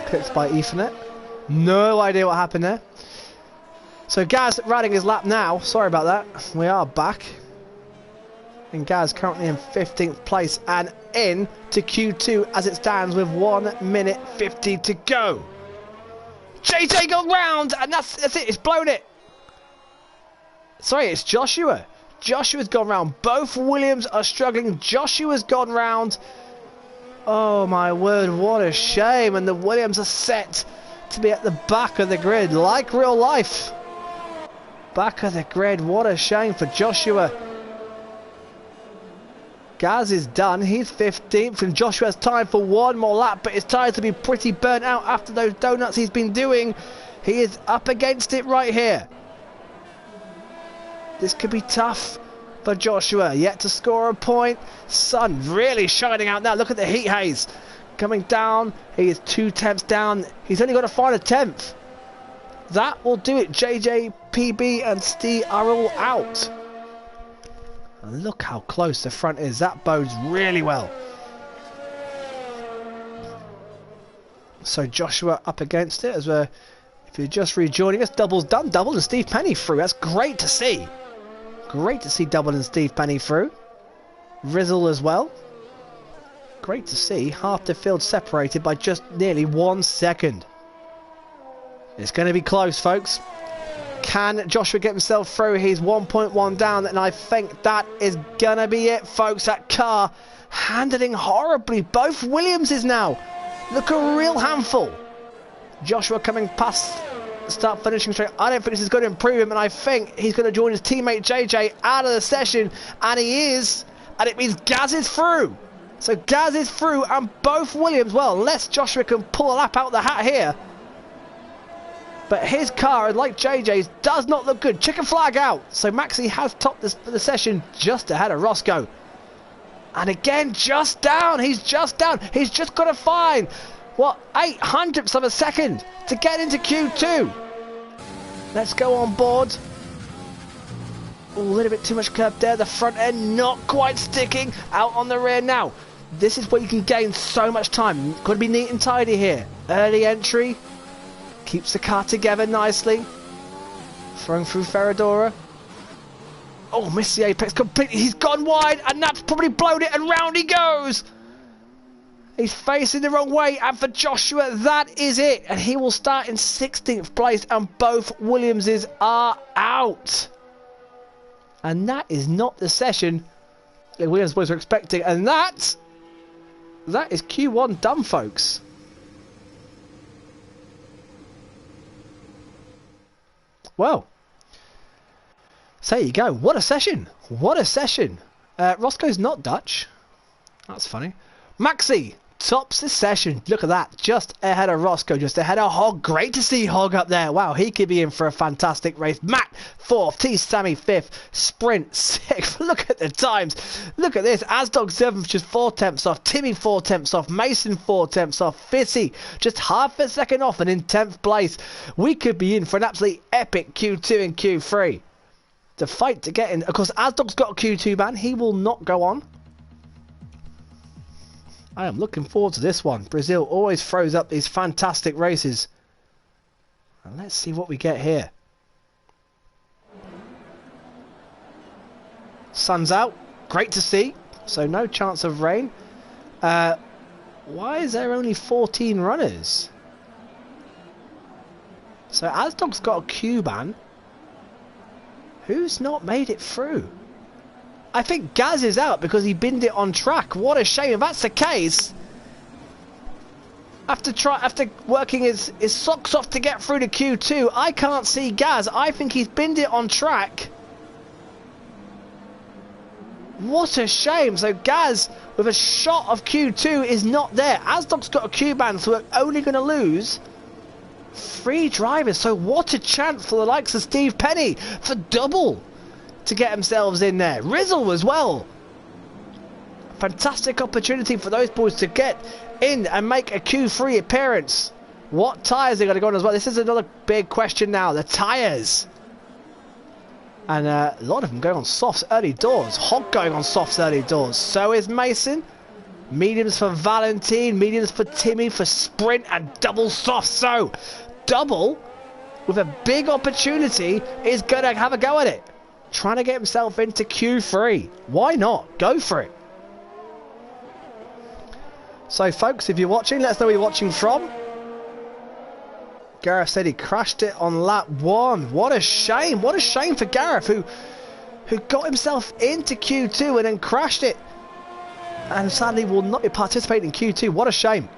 Clipped by Ethernet. No idea what happened there. So Gaz riding his lap now. Sorry about that. We are back. And Gaz currently in 15th place and in to Q2 as it stands with 1 minute 50 to go. JJ got round and that's it. It's blown it. Sorry, it's Joshua. Joshua's gone round. Both Williams are struggling. Joshua's gone round. Oh my word, what a shame. And the Williams are set to be at the back of the grid like real life. Back of the grid, what a shame for Joshua. Gaz is done, he's 15th and Joshua has time for one more lap, but it's time to be pretty burnt out after those donuts he's been doing. He is up against it right here. This could be tough for Joshua, yet to score a point. Sun really shining out now, look at the heat haze. Coming down, he is 2 tenths down, he's only got to find a 10th. That will do it, JJ, PB and Steve are all out. And look how close the front is. That bodes really well. So Joshua up against it as we're, if you're just rejoining us, Double's done. Double and Steve Penny through. That's great to see. Great to see Double and Steve Penny through. Rizzle as well. Great to see. Half the field separated by just nearly 1 second. It's going to be close, folks. Can Joshua get himself through? He's 1.1 down, and I think that is going to be it, folks. That car handling horribly. Both Williamses now look a real handful. Joshua coming past start finishing straight. I don't think this is going to improve him, and I think he's going to join his teammate JJ out of the session, and he is, and it means Gaz is through. So Gaz is through, and both Williams, well, unless Joshua can pull a lap out of the hat here. But his car, like JJ's, does not look good. Chicken flag out. So Maxi has topped the session just ahead of Roscoe. And again, just down. He's just down. He's just got to find, what, 800ths of a second to get into Q2. Let's go on board. Ooh, a little bit too much curb there. The front end not quite sticking. Out on the rear now. This is where you can gain so much time. Got to be neat and tidy here. Early entry. Keeps the car together nicely. Throwing through Ferradora. Oh, missed the apex completely. He's gone wide, and that's probably blown it, and round he goes. He's facing the wrong way, and for Joshua, that is it. And he will start in 16th place, and both Williamses are out. And that is not the session the Williams boys were expecting. And that is Q1 done, folks. Well, so there you go. What a session. What a session. Roscoe's not Dutch. That's funny. Maxi tops the session. Look at that. Just ahead of Roscoe. Just ahead of Hog. Great to see Hog up there. Wow, he could be in for a fantastic race. Matt, 4th. T. Sammy, 5th. Sprint, 6th. Look at the times. Look at this. Asdog, 7th. Just 4 tenths off. Timmy, 4 tenths off. Mason, 4 tenths off. Fitzy, just half a second off and in 10th place. We could be in for an absolutely epic Q2 and Q3. The fight to get in. Of course, Asdog's got a Q2 ban. He will not go on. I am looking forward to this one. Brazil always throws up these fantastic races. And let's see what we get here. Sun's out. Great to see. So no chance of rain. Why is there only 14 runners? So Asdog's got a Q ban. Who's not made it through? I think Gaz is out because he binned it on track. What a shame. If that's the case, after working his socks off to get through to Q2, I can't see Gaz. I think he's binned it on track. What a shame. So Gaz, with a shot of Q2, is not there. Asdog's got a Q ban, so we're only going to lose 3 drivers. So what a chance for the likes of Steve Penny for Double to get themselves in there. Rizzle as well. Fantastic opportunity for those boys to get in and make a Q3 appearance. What tyres are going to go on as well? This is another big question now. The tyres. And a lot of them going on softs early doors. Hog going on softs early doors. So is Mason. Mediums for Valentine, mediums for Timmy, for Sprint, and double soft. So, double, with a big opportunity, is going to have a go at it. Trying to get himself into Q3. Why not? Go for it. So, folks, if you're watching, let us know where you're watching from. Gareth said he crashed it on lap 1. What a shame. What a shame for Gareth, who got himself into Q2 and then crashed it. And sadly will not be participating in Q2. What a shame.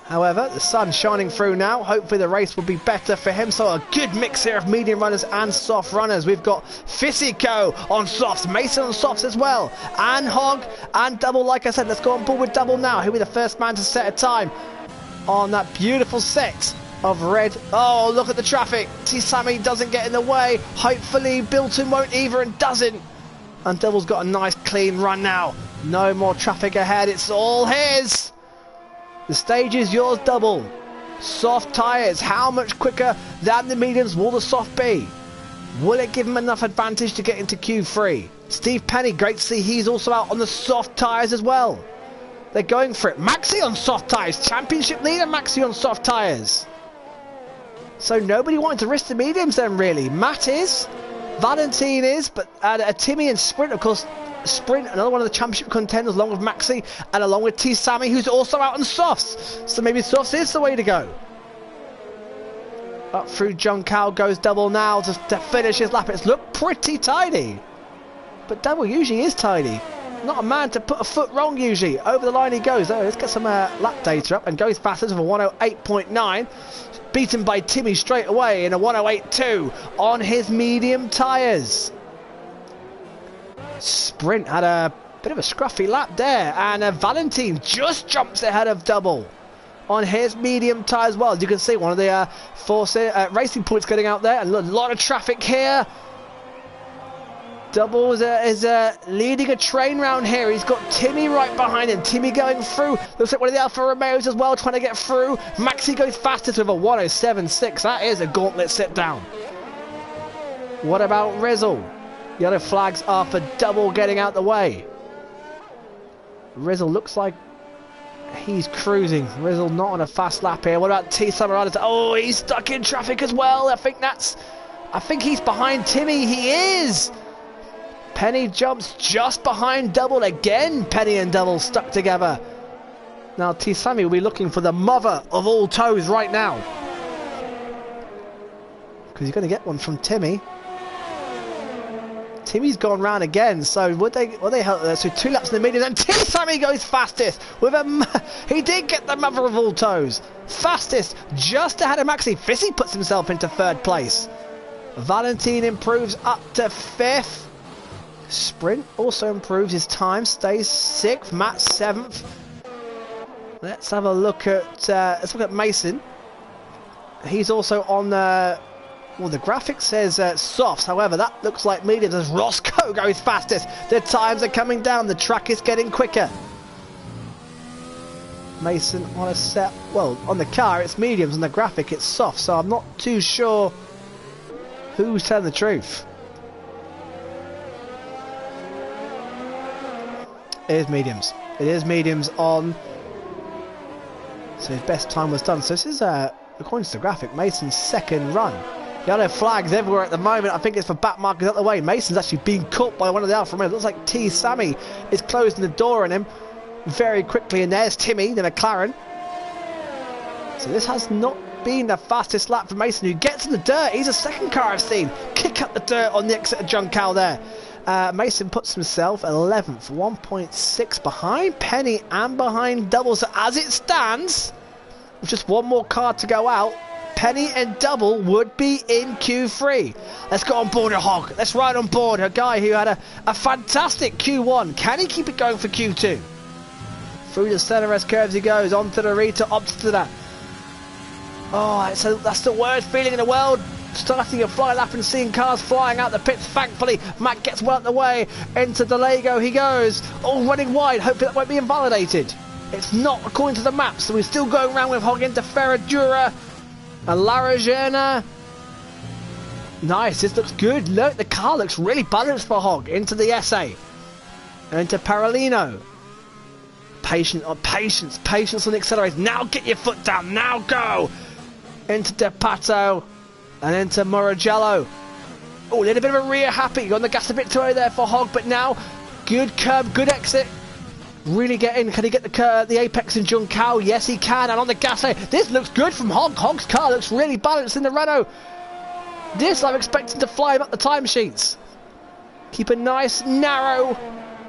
However, the sun's shining through now. Hopefully the race will be better for him. So a good mix here of medium runners and soft runners. We've got Fisico on softs, Mason on softs as well, and Hogg and double. Like I said, let's go on board with double now. He'll be the first man to set a time on that beautiful set of red. Oh, look at the traffic. See, Sammy doesn't get in the way. Hopefully Bilton won't either, and doesn't. And double's got a nice clean run now. No more traffic ahead. It's all his. The stage is yours, double. Soft tyres. How much quicker than the mediums will the soft be? Will it give him enough advantage to get into Q3? Steve Penny, great to see he's also out on the soft tyres as well. They're going for it. Maxi on soft tyres. Championship leader Maxi on soft tyres. So nobody wanted to risk the mediums then, really. Matt is. Valentine is. But Timmy and Sprint, of course. Sprint, another one of the championship contenders, along with Maxi and along with T. Sammy, who's also out on softs. So maybe softs is the way to go. Up through John Cow goes double now to finish his lap. It's looked pretty tidy, but double usually is tidy. Not a man to put a foot wrong usually. Over the line he goes. Oh, let's get some lap data up, and goes faster with a 108.9. Beaten by Timmy straight away in a 108.2 on his medium tyres. Sprint had a bit of a scruffy lap there, and Valentine just jumps ahead of double on his medium tyre as well. As you can see, one of the racing points getting out there, and a lot of traffic here. Double is leading a train round here. He's got Timmy right behind him. Timmy going through. Looks like one of the Alfa Romeos as well, trying to get through. Maxi goes fastest with a 107.6. That is a gauntlet sit down. What about Rizzle? Yellow flags are for double getting out the way. Rizzle looks like he's cruising. Rizzle not on a fast lap here. What about T. Samarada? Oh, he's stuck in traffic as well. I think he's behind Timmy. He is. Penny jumps just behind double again. Penny and double stuck together. Now T. Sammy will be looking for the mother of all toes right now, because he's going to get one from Timmy. Timmy's gone round again, so would they help? So 2 laps in the medium, and T. Sammy goes fastest with he did get the mother of all toes. Fastest, just ahead of Maxi. Fissy puts himself into 3rd place. Valentine improves up to 5th. Sprint also improves his time, stays 6th. Matt 7th. Let's have a look at Mason. He's also on well, the graphic says softs, however that looks like mediums as Roscoe goes fastest. The times are coming down, the track is getting quicker. Mason on a set, well, on the car it's mediums, on the graphic it's soft, so I'm not too sure who's telling the truth. It is mediums. It is mediums on, so his best time was done. So this is, according to the graphic, Mason's 2nd run. Yellow flags everywhere at the moment. I think it's for back markers out the way. Mason's actually being caught by one of the Alfa Romeos. Looks like T. Sammy is closing the door on him very quickly. And there's Timmy, the McLaren. So this has not been the fastest lap for Mason, who gets in the dirt. He's a 2nd car I've seen kick up the dirt on the exit of John Cal there. Mason puts himself 11th, 1.6 behind Penny and behind double. So as it stands, with just one more car to go out, Penny and double would be in Q3. Let's go on board a Hogg. Let's ride on board a guy who had a fantastic Q1. Can he keep it going for Q2? Through the center S curves he goes, onto the Rita, up to that. Oh, so that's the worst feeling in the world. Starting a fly lap and seeing cars flying out the pits. Thankfully, Matt gets well out the way. Into the Lego he goes. Oh, running wide. Hopefully that won't be invalidated. It's not according to the map, so we're still going around with Hogg into Ferradura. And Laragena. Nice, this looks good. Look, the car looks really balanced for Hogg. Into the SA. And into Parolino. Patience on the accelerator. Now get your foot down. Now go. Into Depato. And into Morello. Oh, a little bit of a rear happy. You're on the gas a bit too early there for Hogg. But now, good curb, good exit. Really get in. Can he get the apex in Juncal? Yes, he can. And on the gas, this looks good from Hogg. Hogg's car looks really balanced in the Renault. This I'm expecting to fly him up the timesheets. Keep a nice, narrow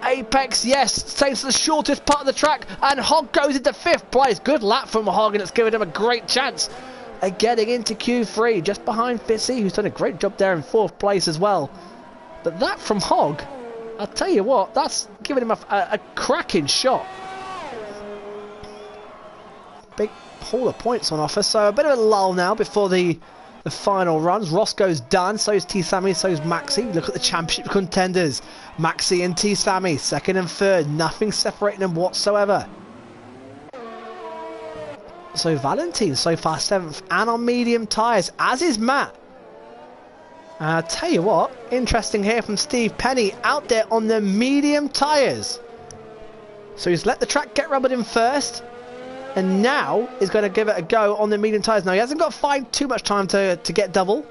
apex. Yes, takes the shortest part of the track. And Hogg goes into 5th place. Good lap from Hogg, and it's given him a great chance at getting into Q3. Just behind Fissy, who's done a great job there in 4th place as well. But that from Hogg, I'll tell you what, that's giving him a cracking shot. Big haul of points on offer, so a bit of a lull now before the final runs. Roscoe's done, so is T-Sammy, so is Maxi. Look at the championship contenders. Maxi and T-Sammy, 2nd and 3rd. Nothing separating them whatsoever. So Valentine so far 7th and on medium tyres, as is Matt. I'll tell you what, interesting here from Steve Penny out there on the medium tyres. So he's let the track get rubbered in first, and now he's going to give it a go on the medium tyres. Now he hasn't got to find too much time to get double.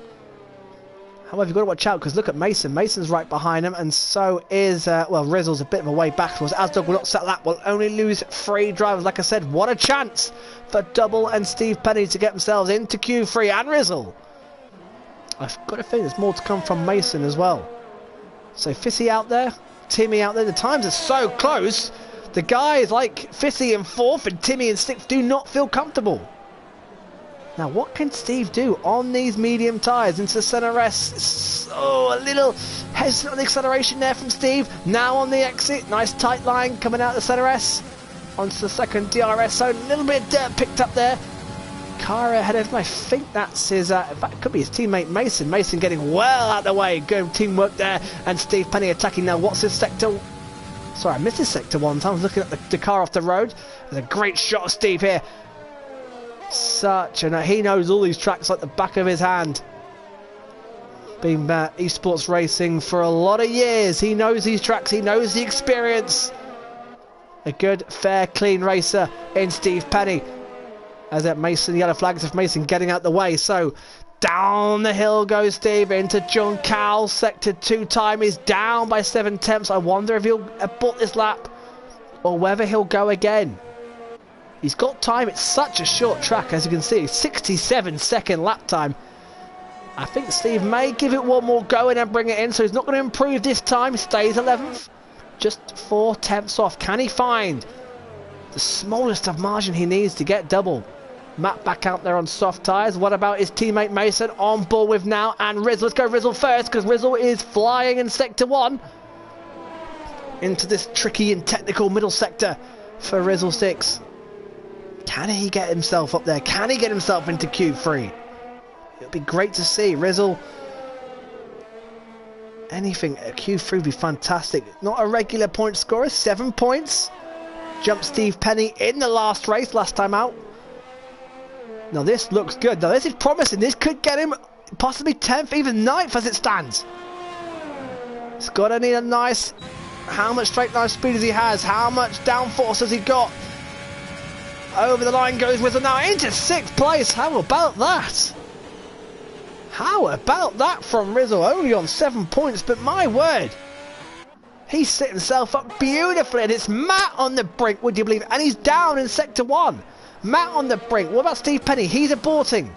However, you've got to watch out because look at Mason. Mason's right behind him, and so is, well, Rizzle's a bit of a way back towards Asdog. Will not set that, will only lose 3 drivers. Like I said, what a chance for Double and Steve Penny to get themselves into Q3 and Rizzle. I've got a feeling there's more to come from Mason as well. So Fissy out there, Timmy out there. The times are so close. The guys like Fissy in 4th and Timmy in 6th do not feel comfortable. Now what can Steve do on these medium tyres into the centre S? Oh, a little hesitant on the acceleration there from Steve. Now on the exit, nice tight line coming out of the centre S. Onto the 2nd DRS, so a little bit of dirt picked up there. Car ahead of him, I think that's his, in fact it could be his teammate Mason. Mason getting well out of the way, good teamwork there, and Steve Penny attacking now. What's his sector? Sorry, I missed his sector one time. I was looking at the car off the road. There's a great shot of Steve here. He knows all these tracks like the back of his hand. Been esports racing for a lot of years. He knows these tracks, he knows the experience. A good, fair, clean racer in Steve Penny. As that Mason, yellow flags of Mason getting out the way. So down the hill goes Steve into Juncal. Sector 2 time is down by 7 tenths. I wonder if he'll abort this lap or whether he'll go again. He's got time. It's such a short track, as you can see. 67-second lap time. I think Steve may give it one more go and then bring it in. So he's not going to improve this time. He stays 11th. Just 4 tenths off. Can he find the smallest of margin he needs to get double? Matt back out there on soft tyres. What about his teammate Mason on board with now? And Rizzle. Let's go Rizzle first because Rizzle is flying in sector 1. Into this tricky and technical middle sector for Rizzle 6. Can he get himself up there? Can he get himself into Q3? It'll be great to see. Rizzle, anything at Q3 would be fantastic. Not a regular point scorer. 7 points. Jumped Steve Penny in the last race, last time out. Now this looks good. Now this is promising. This could get him possibly 10th, even 9th as it stands. It's got to need a nice... How much straight line speed does he has? How much downforce has he got? Over the line goes Rizzle now into 6th place. How about that? How about that from Rizzle? Only on 7 points, but my word. He's set himself up beautifully, and it's Matt on the brink, would you believe it? And he's down in sector 1. Matt on the brink. What about Steve Penny? He's aborting.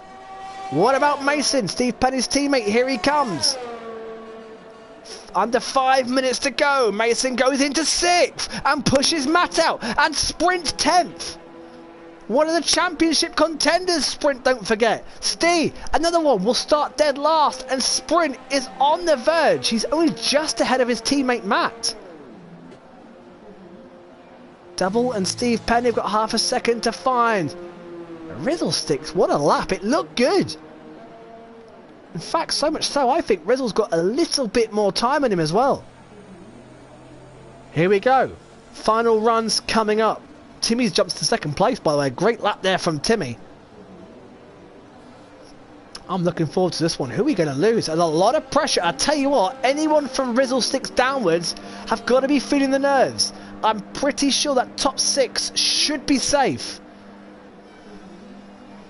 What about Mason? Steve Penny's teammate. Here he comes. Under 5 minutes to go. Mason goes into 6th and pushes Matt out and sprints 10th. One of the championship contenders sprint, don't forget. Steve, another one, will start dead last, and Sprint is on the verge. He's only just ahead of his teammate Matt. Double and Steve Penny have got half a second to find. Rizzle sticks, what a lap. It looked good. In fact, so much so, I think Rizzle's got a little bit more time in him as well. Here we go. Final runs coming up. Timmy's jumps to 2nd place, by the way. Great lap there from Timmy. I'm looking forward to this one. Who are we going to lose? There's a lot of pressure. I tell you what, anyone from Rizzle sticks downwards have got to be feeling the nerves. I'm pretty sure that top 6 should be safe.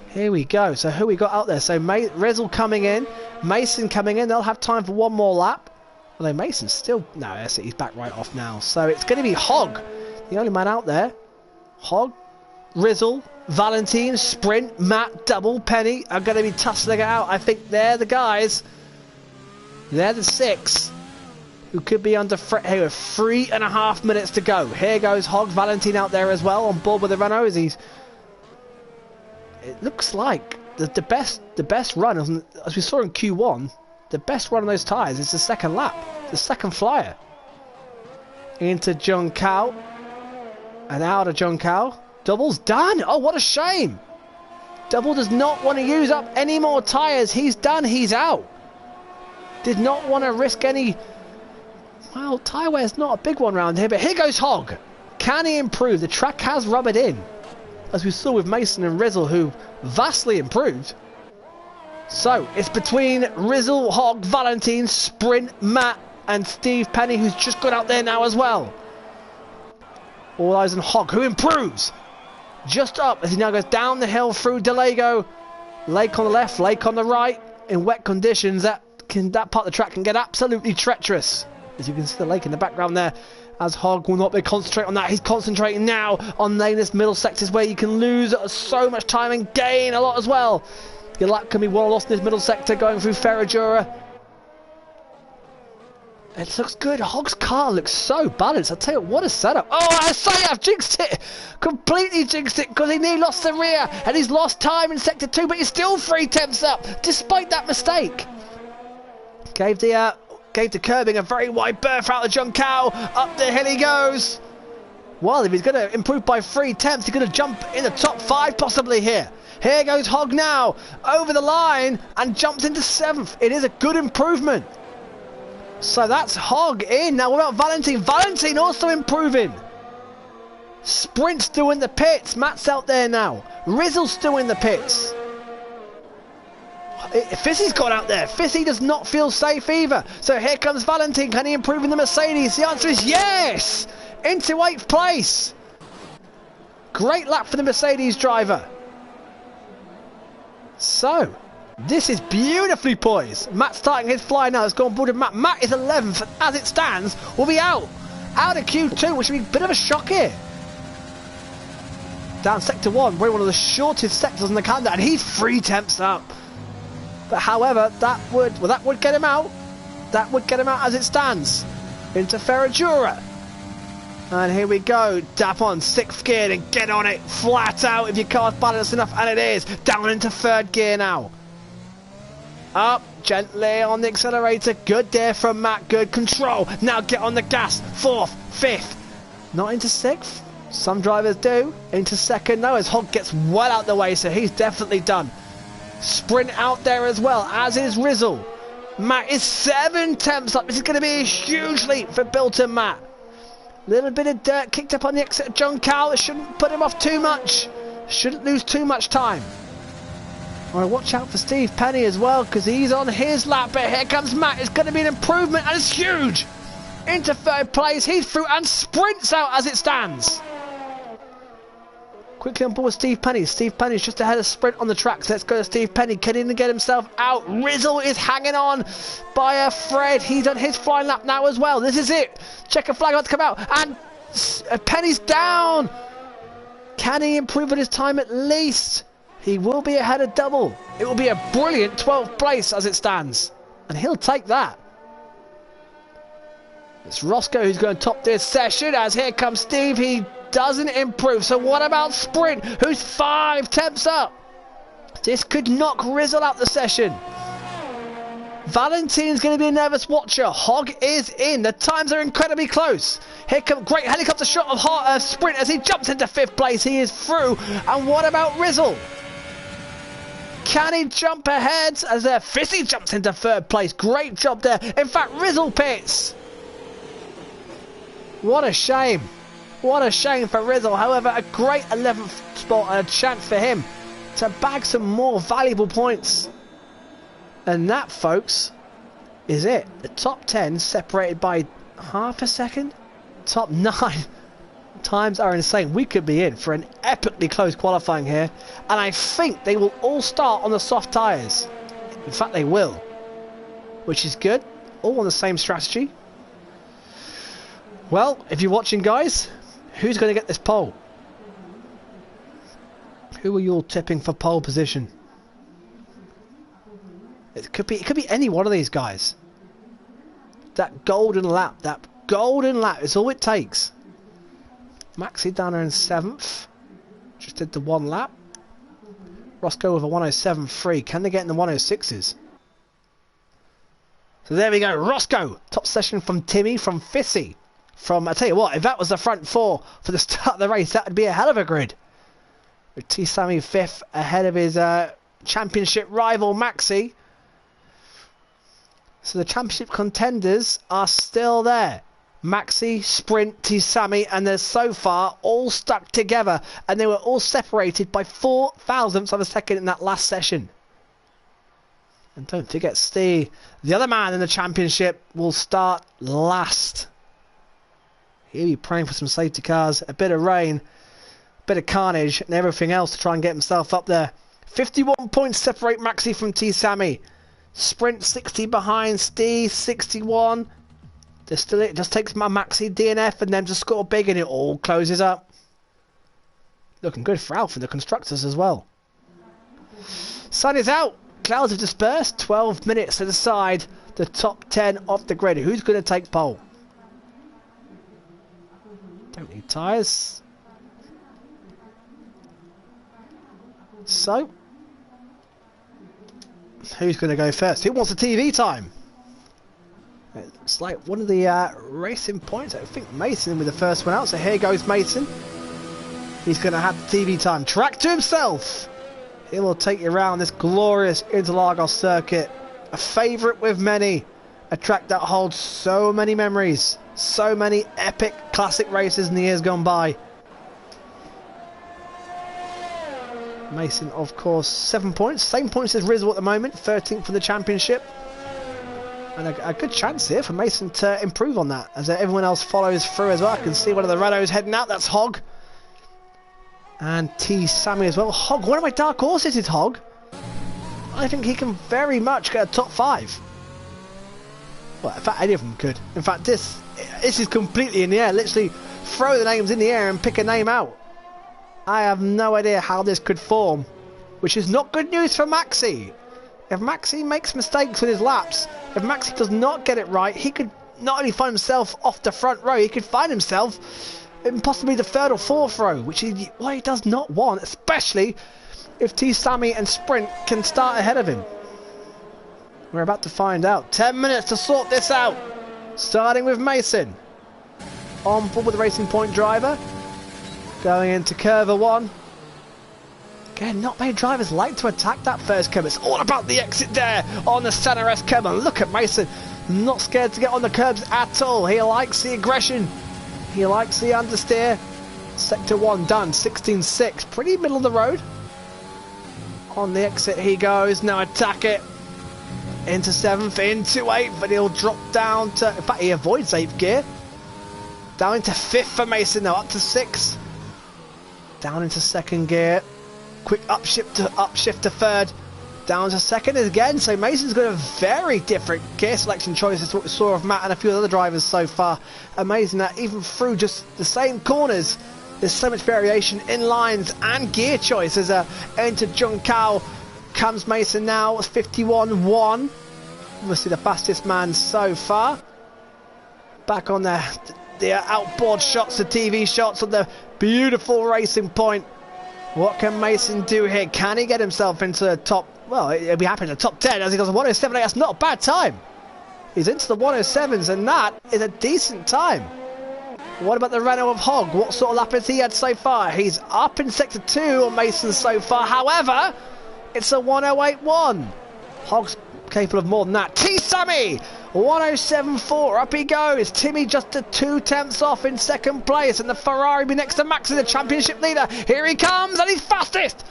Here we go. So who we got out there? So Rizzle coming in, Mason coming in. They'll have time for one more lap. Although Mason's still... No, that's it. He's back right off now. So it's going to be Hogg, the only man out there. Hogg, Rizzle, Valentine, Sprint, Matt, Double, Penny are going to be tussling it out. I think they're the guys. They're the 6 who could be under threat here with 3.5 minutes to go. Here goes Hogg, Valentine out there as well, on board with the Renaults. It looks like the best run, as we saw in Q1, the best run on those tyres is the second lap, the second flyer. Into John Cow, and out of John Cow. Double's done. Oh, what a shame. Double does not want to use up any more tyres. He's done. He's out. Did not want to risk any... Well, tyre wear's not a big one around here, but here goes Hogg. Can he improve? The track has rubbered in, as we saw with Mason and Rizzle, who vastly improved. So, it's between Rizzle, Hogg, Valentine, Sprint, Matt, and Steve Penny, who's just got out there now as well. All eyes on Hogg, who improves. Just up as he now goes down the hill through Delago. Lake on the left, lake on the right. In wet conditions, that part of the track can get absolutely treacherous. As you can see the lake in the background there, as Hogg will not be concentrating on that. He's concentrating now on this middle sectors where you can lose so much time and gain a lot as well. Your lap can be well lost in this middle sector going through Ferradura. It looks good. Hogg's car looks so balanced. I'll tell you what a setup. Oh, I say I've jinxed it. Completely jinxed it because he nearly lost the rear and he's lost time in sector 2, but he's still 3 tenths up despite that mistake. Gave the curbing a very wide berth out of John Cow. Up the hill he goes. Well, if he's going to improve by 3 tenths, he's going to jump in the top 5 possibly here. Here goes Hogg now, over the line, and jumps into 7th. It is a good improvement. So that's Hogg in. Now what about Valentine? Valentine also improving. Sprint's still in the pits. Matt's out there now. Rizzle's still in the pits. Fissy's got out there. Fissy does not feel safe either. So here comes Valentine. Can he improve in the Mercedes? The answer is yes. Into 8th place. Great lap for the Mercedes driver. So, this is beautifully poised. Matt's starting his fly now. It's gone board with Matt. Matt is 11th, and as it stands, will be out of Q2, which would be a bit of a shock here. Down sector 1, probably one of the shortest sectors on the calendar, and he's 3 tenths up. But however, that would get him out. That would get him out as it stands. Into Ferradura. And here we go, dap on 6th gear and get on it, flat out if your car's balanced enough, and it is. Down into 3rd gear now. Up, gently on the accelerator, good there from Matt, good control. Now get on the gas, 4th, 5th, not into 6th. Some drivers do, into 2nd, no, as Hogg gets well out the way, so he's definitely done. Sprint out there as well, as is Rizzle. Matt is 7 tenths up, this is going to be a huge leap for Bilton Matt. Little bit of dirt kicked up on the exit of John Cowell. It shouldn't put him off too much. Shouldn't lose too much time. All right, watch out for Steve Penny as well, because he's on his lap. But here comes Matt. It's going to be an improvement, and it's huge. Into 3rd place. He's through and sprints out as it stands. Quickly on board with Steve Penny. Steve Penny's just ahead of Sprint on the track. So let's go to Steve Penny. Can he get himself out? Rizzle is hanging on by a thread. He's on his flying lap now as well. This is it. Checker flag about to come out. And Penny's down. Can he improve on his time at least? He will be ahead of Double. It will be a brilliant 12th place as it stands. And he'll take that. It's Roscoe who's going to top this session. As here comes Steve. He doesn't improve. So what about Sprint, who's 5 tenths up? This could knock Rizzle out the session. Valentine's going to be a nervous watcher. Hogg is in. The times are incredibly close. Here comes great helicopter shot of Sprint as he jumps into 5th place. He is through. And what about Rizzle? Can he jump ahead as Fissy jumps into 3rd place? Great job there. In fact, Rizzle pits. What a shame. What a shame for Rizzle. However, a great 11th spot and a chance for him to bag some more valuable points. And that, folks, is it. The top 10 separated by half a second. Top 9 Times are insane. We could be in for an epically close qualifying here, and I think they will all start on the soft tyres. In fact, they will, which is good. All on the same strategy. Well, if you're watching, guys, who's going to get this pole? Who are you all tipping for pole position? It could be any one of these guys. That golden lap is all it takes. Maxi down there in 7th. Just did the 1 lap. Roscoe with a 107.3. Can they get in the 106s? So there we go. Roscoe. Top session from Timmy, from Fissy. I tell you what, if that was the front 4 for the start of the race, that would be a hell of a grid. With T. Sammy 5th ahead of his championship rival Maxi. So the championship contenders are still there. Maxi, Sprint, T. Sammy, and they're so far all stuck together, and they were all separated by 4 thousandths of a second in that last session. And don't forget, Steve, the other man in the championship, will start last. He'll be praying for some safety cars, a bit of rain, a bit of carnage, and everything else to try and get himself up there. 51 points separate Maxi from T. Sammy. Sprint 60 behind, Steve 61. It just takes my Maxi, DNF, and them to score big, and it all closes up. Looking good for Alf and the constructors as well. Sun is out. Clouds have dispersed. 12 minutes to decide the top 10 of the grid. Who's going to take pole? Don't need tyres. So, who's going to go first? Who wants the TV time? It's like one of the racing points. I think Mason with the first one out. So here goes Mason. He's going to have the TV time. Track to himself. He will take you around this glorious Interlagos circuit. A favourite with many. A track that holds so many memories. So many epic classic races in the years gone by. Mason, of course, 7 points. Same points as Rizzle at the moment. 13th for the championship. And a good chance here for Mason to improve on that, as everyone else follows through as well. I can see one of the Renaults heading out. That's Hog. And T. Sammy as well. Hog, one of my dark horses is Hog. I think he can very much get a top 5. Well, in fact, any of them could. In fact, this is completely in the air. Literally throw the names in the air and pick a name out. I have no idea how this could form, which is not good news for Maxi. If Maxi makes mistakes with his laps, if Maxi does not get it right, he could not only find himself off the front row, he could find himself in possibly the 3rd or 4th row, which is what he does not want, especially if T. Sammy and Sprint can start ahead of him. We're about to find out. 10 minutes to sort this out. Starting with Mason. On board with the Racing Point driver. Going into curve 1. Again, not many drivers like to attack that first curb. It's all about the exit there on the Center S curb. And look at Mason. Not scared to get on the curbs at all. He likes the aggression. He likes the understeer. Sector 1 done. 16.6. Pretty middle of the road. On the exit he goes. Now attack it. Into 7th, into 8th, but he'll drop down to... In fact, he avoids 8th gear. Down into 5th for Mason now, up to 6th. Down into 2nd gear. Quick upshift to 3rd. Down to 2nd again. So Mason's got a very different gear selection choices to what we saw of Matt and a few other drivers so far. Amazing that even through just the same corners, there's so much variation in lines and gear choices. Enter John Cow. Comes Mason now, 51.1. Obviously the fastest man so far. Back on the outboard shots, the TV shots of the beautiful Racing Point. What can Mason do here? Can he get himself into the top? Well, he'll be happy in the top 10 as he goes to 107.8. That's not a bad time. He's into the 107s, and that is a decent time. What about the Renault of Hog? What sort of lap has he had so far? He's up in sector 2 on Mason so far. However, it's a 108.1. Hog's capable of more than that. T. Sammy, 107.4. Up he goes. Timmy just a 2/10 off in 2nd place. And the Ferrari be next to Max, the championship leader. Here he comes, and he's fastest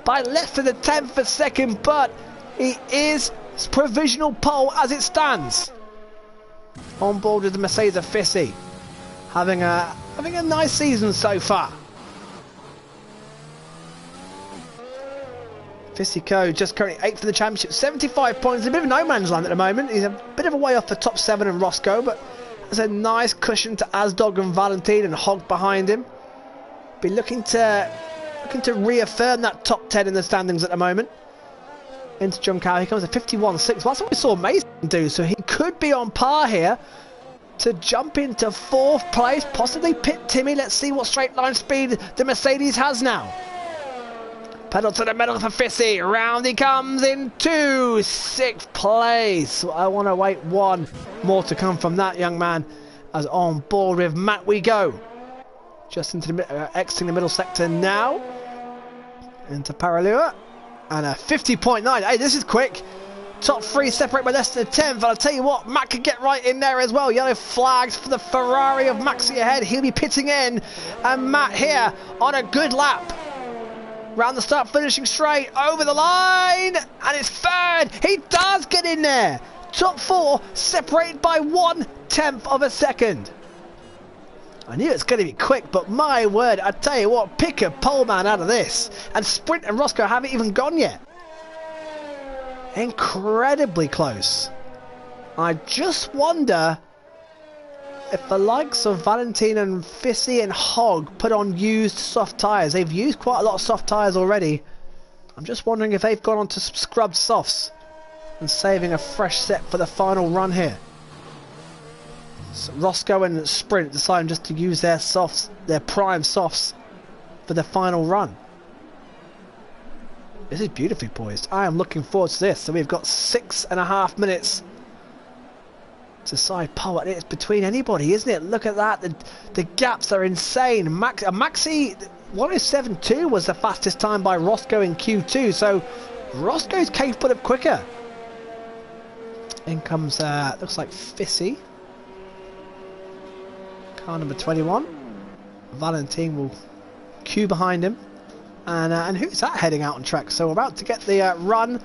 by less than a 10th a second. But he is provisional pole as it stands. On board with the Mercedes Fissy. Having a Having a nice season so far. Fisico just currently 8th for the championship, 75 points, a bit of no man's land at the moment. He's a bit of a way off the top 7 and Roscoe, but there's a nice cushion to Asdog and Valentine and Hogg behind him. Be looking to reaffirm that top 10 in the standings at the moment. Into John Cow, he comes at 51.6. Well, that's what we saw Mason do, so he could be on par here to jump into 4th place, possibly pit Timmy. Let's see what straight line speed the Mercedes has now. Pedal to the metal for Fissy. Round he comes into 6th place. I want to wait one more to come from that young man. As on board with Matt we go. Just into the exiting the middle sector now. Into Paralua. And a 50.9. Hey, this is quick. Top 3 separate by less than a 10th. And I'll tell you what, Matt could get right in there as well. Yellow flags for the Ferrari of Maxi ahead. He'll be pitting in. And Matt here on a good lap. Round the start, finishing straight, over the line, and it's 3rd. He does get in there. Top 4, separated by 1/10 of a second. I knew it's going to be quick, but my word, I tell you what, pick a pole man out of this. And Sprint and Roscoe haven't even gone yet. Incredibly close. I just wonder if the likes of Valentine and Fissy and Hogg put on used soft tyres. They've used quite a lot of soft tyres already. I'm just wondering if they've gone on to some scrubbed softs and saving a fresh set for the final run here. So Roscoe and Sprint deciding just to use their softs, their prime softs, for the final run. This is beautifully poised. I am looking forward to this. So we've got 6.5 minutes to side pole, and it's between anybody, isn't it? Look at that, the gaps are insane. Maxi 107.2 was the fastest time by Roscoe in Q2, so Roscoe's capable of quicker. In comes looks like Fissy, car number 21. Valentine will queue behind him, and who's that heading out on track? So we're about to get the run.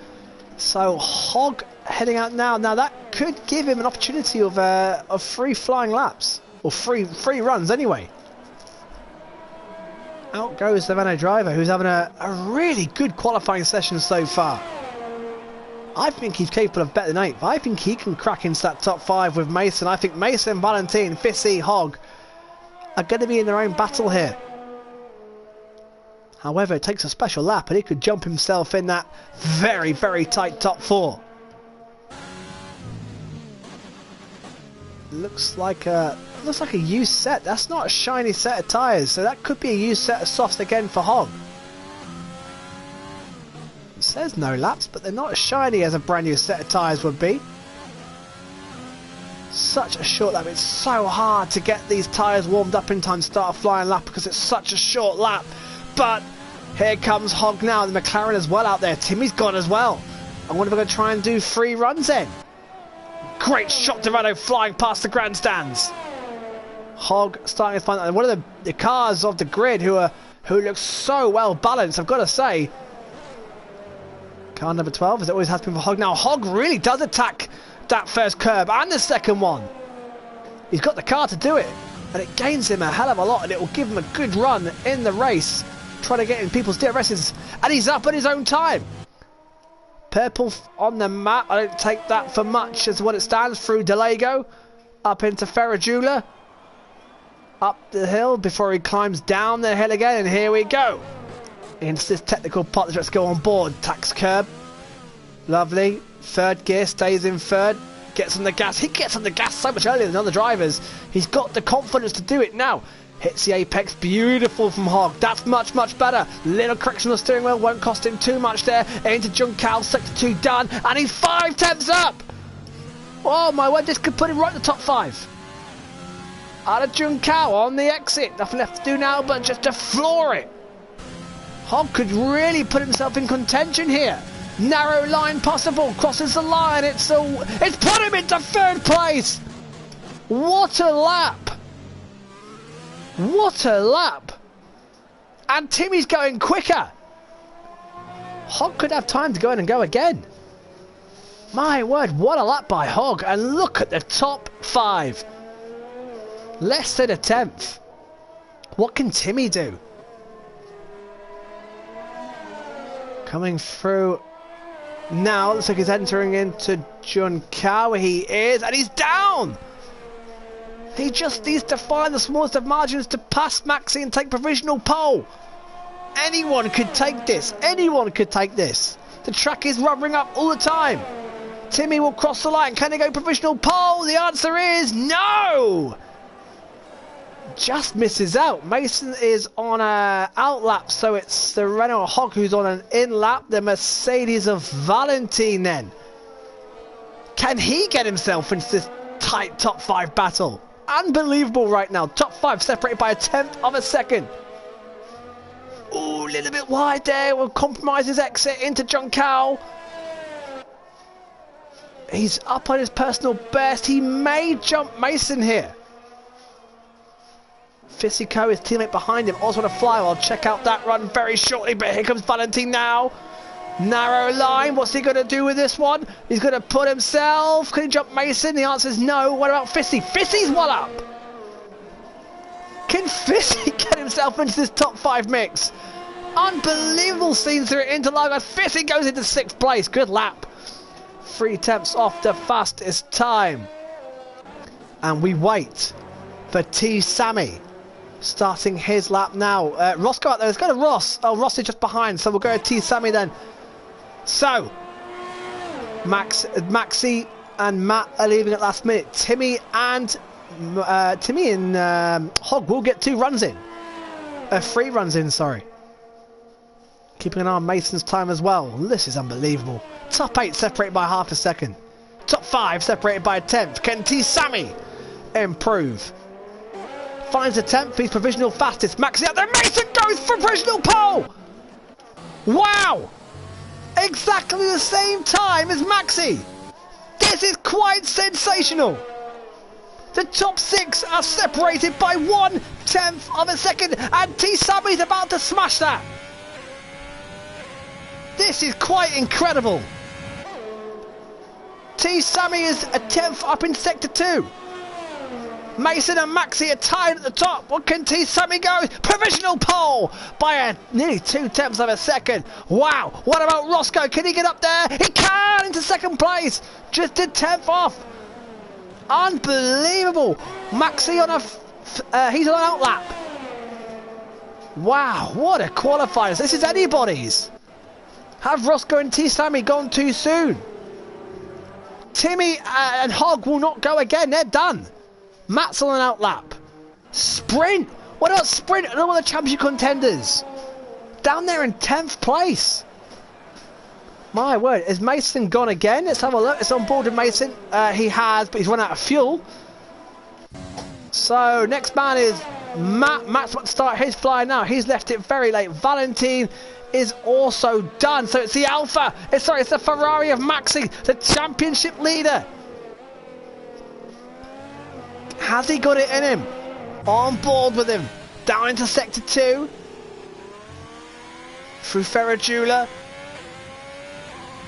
So Hogg heading out now. Now that could give him an opportunity of 3 flying laps, or free runs anyway. Out goes the Renault driver, who's having a really good qualifying session so far. I think he's capable of better than 8th. I think he can crack into that top 5 with Mason. I think Mason, Valentine, Fissy, Hogg are going to be in their own battle here. However, it takes a special lap, and he could jump himself in that very, very tight top 4. Looks like a used set. That's not a shiny set of tyres, so that could be a used set of softs again for Hogg. It says no laps, but they're not as shiny as a brand new set of tyres would be. Such a short lap. It's so hard to get these tyres warmed up in time to start a flying lap because it's such a short lap. But here comes Hogg now, the McLaren as well out there. Timmy's gone as well. I wonder if we're going to try and do 3 runs then. Great shot to Renault flying past the grandstands. Hogg starting to find one of the cars of the grid who looks so well balanced, I've got to say. Car number 12, as it always has been for Hogg. Now Hogg really does attack that first curb and the second one. He's got the car to do it, and it gains him a hell of a lot, and it will give him a good run in the race, trying to get in people's DRSs, and he's up at his own time. Purple on the map. I don't take that for much as what it stands. Through Delago, up into Ferrajula, up the hill before he climbs down the hill again, and here we go into this technical part. Let's go on board. Tax curb, lovely. 3rd gear, stays in 3rd, gets on the gas. He gets on the gas so much earlier than other drivers. He's got the confidence to do it now. Hits the apex, beautiful from Hogg. That's much, much better. Little correction on the steering wheel, won't cost him too much there. Into Juncal, sector 2 done, and he's 5/10 up. Oh my word, this could put him right in the top 5. Out of Juncal on the exit. Nothing left to do now but just to floor it. Hogg could really put himself in contention here. Narrow line possible, crosses the line. It's put him into 3rd place. What a lap. What a lap! And Timmy's going quicker. Hogg could have time to go in and go again. My word, what a lap by Hogg. And look at the top 5. Less than a 10th. What can Timmy do? Coming through now, looks like he's entering into Junkai. He is, and he's down! He just needs to find the smallest of margins to pass Maxi and take provisional pole. Anyone could take this. Anyone could take this. The track is rubbering up all the time. Timmy will cross the line. Can he go provisional pole? The answer is no! Just misses out. Mason is on a out lap, so it's the Renault Hog who's on an in lap. The Mercedes of Valentin then. Can he get himself into this tight top 5 battle? Unbelievable right now. Top 5 separated by a 1/10 of a second. Ooh, a little bit wide there. Will compromise his exit into Junkai. He's up on his personal best. He may jump Mason here. Fisico, his teammate behind him, also on a fly. I'll check out that run very shortly, but here comes Valentin now. Narrow line, what's he going to do with this one? He's going to put himself. Can he jump Mason? The answer is no. What about Fissy? Fissy's one up. Can Fissy get himself into this top 5 mix? Unbelievable scenes through Interlagos. Fissy goes into 6th place. Good lap. 3 tenths off the fastest time. And we wait for T. Sammy. Starting his lap now. Roscoe out there. Let's go to Ross. Oh, Ross is just behind, so we'll go to T. Sammy then. So, Maxi and Matt are leaving at last minute. Timmy and Hog will get 2 runs in. 3 runs in, sorry. Keeping an eye on Mason's time as well. This is unbelievable. Top 8 separated by half a second. Top 5 separated by a 1/10. Can T. Sammy improve? Finds a 10th, he's provisional fastest. Maxi out there, Mason goes for provisional pole! Wow! Exactly the same time as Maxi! This is quite sensational! The top 6 are separated by 1/10 of a second, and T. Sammy's about to smash that! This is quite incredible! T. Sammy is a 10th up in Sector 2. Mason and Maxi are tied at the top. What can T. Sammy go? Provisional pole by nearly 2/10 of a second. Wow. What about Roscoe? Can he get up there? He can into 2nd place. Just a 10th off. Unbelievable. Maxi on he's on an out lap. Wow. What a qualifiers. This is anybody's. Have Roscoe and T. Sammy gone too soon? Timmy and Hog will not go again. They're done. Matt's on an out lap. Sprint! What about Sprint? Another one of the championship contenders. Down there in 10th place. My word, is Mason gone again? Let's have a look. It's on board with Mason. He has, but he's run out of fuel. So, next man is Matt. Matt's about to start his fly now. He's left it very late. Valentin is also done. So it's the Alpha. It's the Ferrari of Maxi, the championship leader. Has he got it in him? On board with him. Down into Sector 2. Through Ferradula.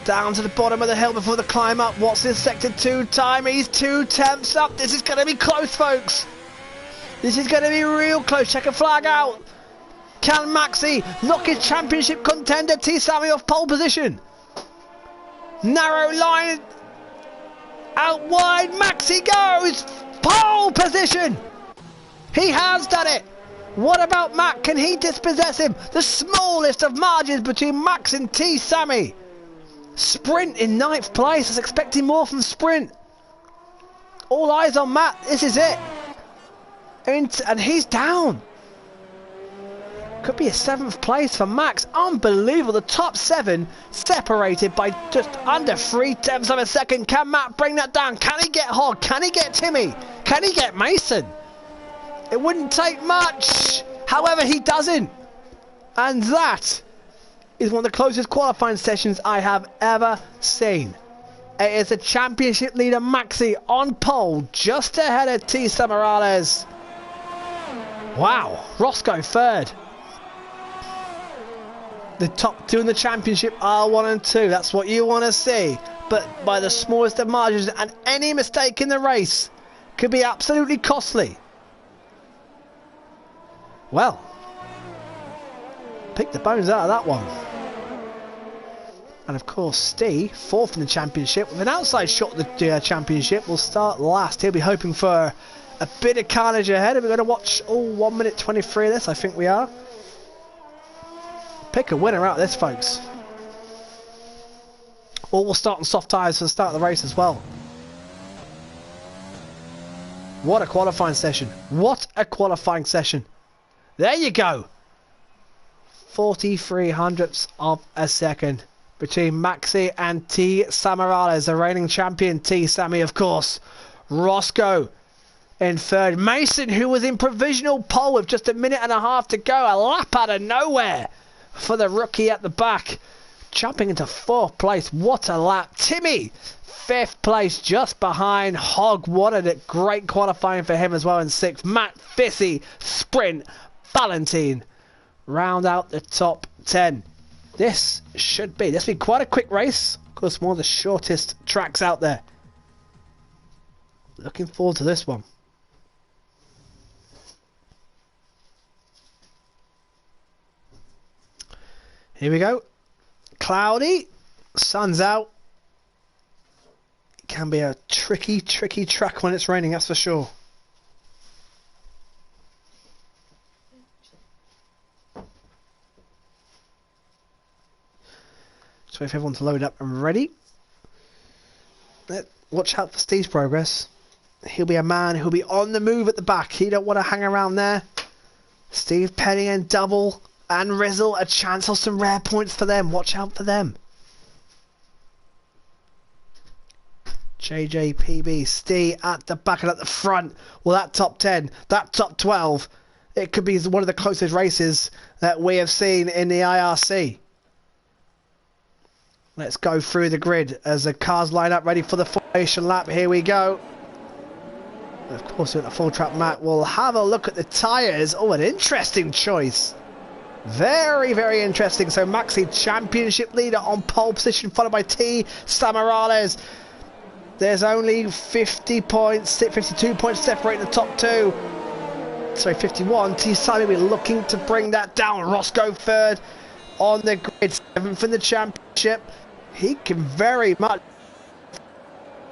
Down to the bottom of the hill before the climb up. What's his Sector 2 time? He's 2/10 up. This is going to be close, folks. This is going to be real close. Check a flag out. Can Maxi knock his championship contender T. Sammy off pole position? Narrow line. Out wide. Maxi goes. Pole position! He has done it! What about Matt? Can he dispossess him? The smallest of margins between Max and T. Sammy. Sprint in 9th place. I was expecting more from Sprint. All eyes on Matt. This is it. And he's down. Could be a 7th place for Max. Unbelievable. The top 7 separated by just under 3/10 of a second. Can Matt bring that down? Can he get Hog? Can he get Timmy? Can he get Mason? It wouldn't take much. However, he doesn't. And that is one of the closest qualifying sessions I have ever seen. It is a championship leader Maxi on pole just ahead of T. Morales. Wow. Roscoe 3rd. The top 2 in the championship are 1 and 2. That's what you want to see. But by the smallest of margins, and any mistake in the race could be absolutely costly. Well, pick the bones out of that one. And of course, Steve, fourth in the championship, with an outside shot at the championship, will start last. He'll be hoping for a bit of carnage ahead. Are we going to watch all 1 minute 23 of this? I think we are. Pick a winner out of this, folks. Or we'll start on soft tyres for the start of the race as well. What a qualifying session. What a qualifying session. There you go. 43 hundredths of a second between Maxi and T. Samarales, the reigning champion. T. Sammy, of course. Roscoe in third. Mason, who was in provisional pole with just a minute and a half to go. A lap out of nowhere for the rookie at the back. Jumping into fourth place. What a lap. Timmy, fifth place, just behind Hogg. What a great qualifying for him as well in sixth. Matt Fissy, sprint. Valentine round out the top 10. This should be quite a quick race. Of course, one of the shortest tracks out there. Looking forward to this one. Here we go. Cloudy, sun's out. It can be a tricky track when it's raining, that's for sure. So if everyone's loaded up and ready, watch out for Steve's progress. He'll be a man who'll be on the move at the back. He don't want to hang around there. Steve Penny and Double and Rizzle, a chance of some rare points for them. Watch out for them. JJPB, Steve at the back and at the front. Well, that top 10, that top 12, it could be one of the closest races that we have seen in the IRC. Let's go through the grid as the cars line up ready for the formation lap. Here we go. Of course, with the full track mat, we'll have a look at the tyres. Oh, an interesting choice. Very, very interesting. So Maxi, championship leader on pole position, followed by T. Samarales. There's only 50 points, 52 points separating the top two. Sorry, 51. T. Simon looking to bring that down. Roscoe third on the grid, seventh in the championship. He can very much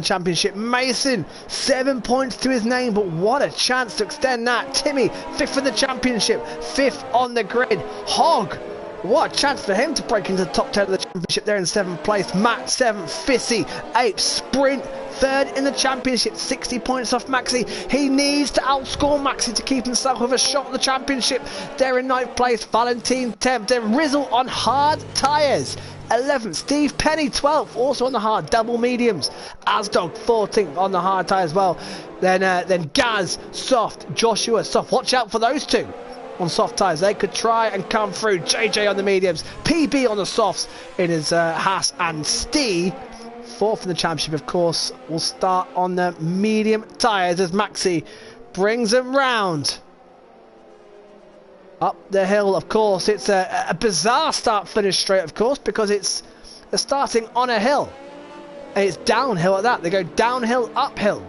championship. Mason, 7 points to his name, but what a chance to extend that. Timmy, fifth in the championship, fifth on the grid. Hogg, what a chance for him to break into the top 10 of the championship there in seventh place. Matt, seventh. Fissy, eighth. Sprint, third in the championship, 60 points off Maxi. He needs to outscore Maxi to keep himself with a shot at the championship. They're in ninth place. Valentine, 10th. Then Rizzle on hard tyres, 11th. Steve Penny, 12th, also on the hard double mediums. Asdog, 14th on the hard tyre as well. Then Gaz, soft. Joshua, soft. Watch out for those two on soft tyres. They could try and come through. JJ on the mediums. PB on the softs in his Haas. And Steve, fourth in the championship, of course, will start on the medium tyres as Maxi brings them round. Up the hill, of course, it's a bizarre start-finish straight, of course, because it's starting on a hill. And it's downhill at that. They go downhill, uphill.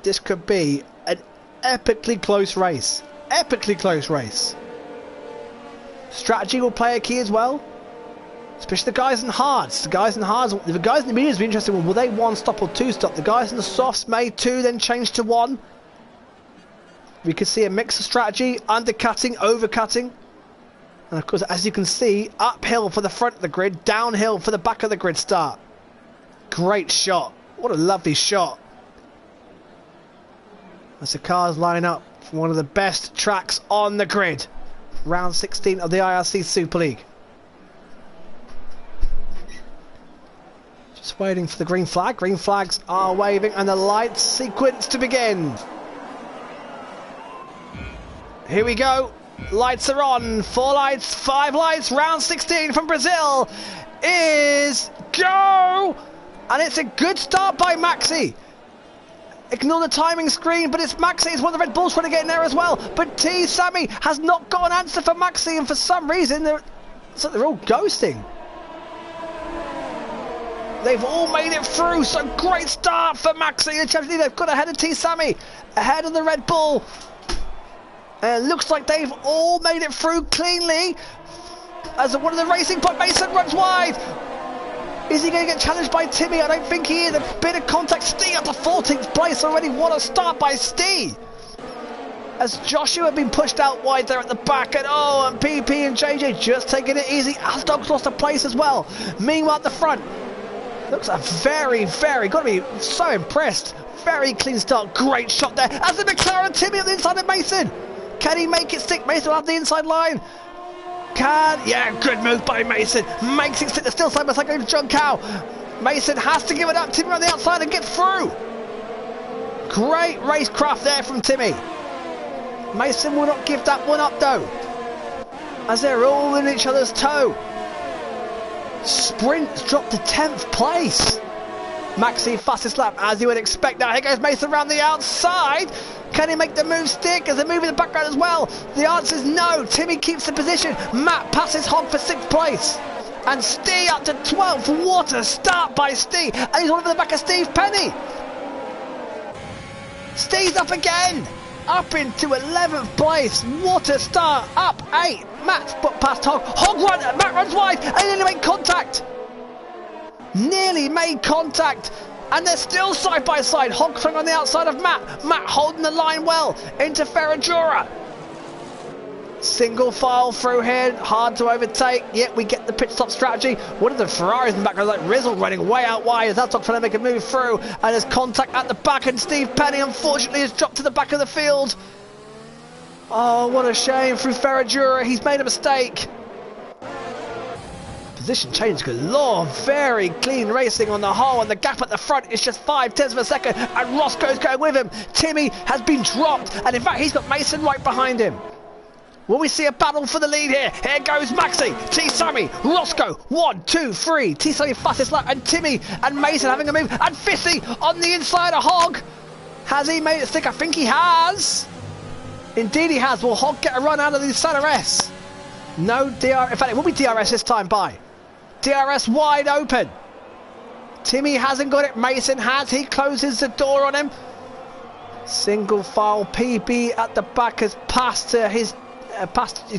This could be an epically close race. Epically close race. Strategy will play a key as well. Especially the guys in hards. The guys in the mediums will be interesting. Will they one stop or two stop? The guys in the softs may two, then change to one. We could see a mix of strategy, undercutting, overcutting. And of course, as you can see, uphill for the front of the grid, downhill for the back of the grid start. Great shot. What a lovely shot. As the cars line up for one of the best tracks on the grid. Round 16 of the IRC Super League. Just waiting for the green flag. Green flags are waving and the lights sequence to begin. Here we go. Lights are on. 4 lights, 5 lights. Round 16 from Brazil is go. And it's a good start by Maxi. Ignore the timing screen, but it's Maxi. It's one of the Red Bulls trying to get in there as well. But T. Sammy has not got an answer for Maxi, and for some reason they're all ghosting. They've all made it through, so great start for Maxi. The champion leader got ahead of T. Sammy, ahead of the Red Bull. And it looks like they've all made it through cleanly. As one of the racing point, Mason runs wide. Is he going to get challenged by Timmy? I don't think he is. A bit of contact. Stee up to 14th place already. What a start by Stee. As Joshua had been pushed out wide there at the back. And PP and JJ just taking it easy. Asdog's lost a place as well. Meanwhile at the front. Looks a very, got to be so impressed. Very clean start. Great shot there. As the McLaren, Timmy on the inside of Mason. Can he make it stick? Mason will have the inside line. Yeah, good move by Mason. Makes it stick. The still side by side going to John Cow. Mason has to give it up. Timmy on the outside and get through. Great racecraft there from Timmy. Mason will not give that one up though, as they're all in each other's toe. Sprint's dropped to 10th place. Maxi fastest lap as you would expect. Now here goes Mason around the outside. Can he make the move stick? Is a move in the background as well? The answer is no. Timmy keeps the position. Matt passes Hogg for 6th place. And Stee up to 12th. What a start by Stee. And he's all over the back of Steve Penny. Stee's up again. Up into 11th place. What a start. Up 8. Matt's put past Hogg. Matt runs wide and nearly made contact. Nearly made contact. And they're still side by side. Hogg throwing on the outside of Matt. Matt holding the line well into Ferragura. Single file through here. Hard to overtake. Yet we get the pit stop strategy. One of the Ferraris in the background, like Rizzle running way out wide as that's trying to make a move through. And there's contact at the back. And Steve Penny, unfortunately, has dropped to the back of the field. Oh, what a shame through Ferragura. He's made a mistake. Position change galore. Very clean racing on the whole, and the gap at the front is just 0.5 of a second, and Roscoe's going with him. Timmy has been dropped, and in fact he's got Mason right behind him. Will we see a battle for the lead here? Here goes Maxi, T Sammy, Roscoe, 1, 2, 3. T Sammy fastest lap, and Timmy and Mason having a move, and Fissy on the inside of Hogg. Has he made it stick? I think he has. Indeed he has. Will Hogg get a run out of the Santa S? No DRS. In fact, it will be DRS this time by. DRS wide open. Timmy hasn't got it. Mason has. He closes the door on him. Single file. PB at the back has passed his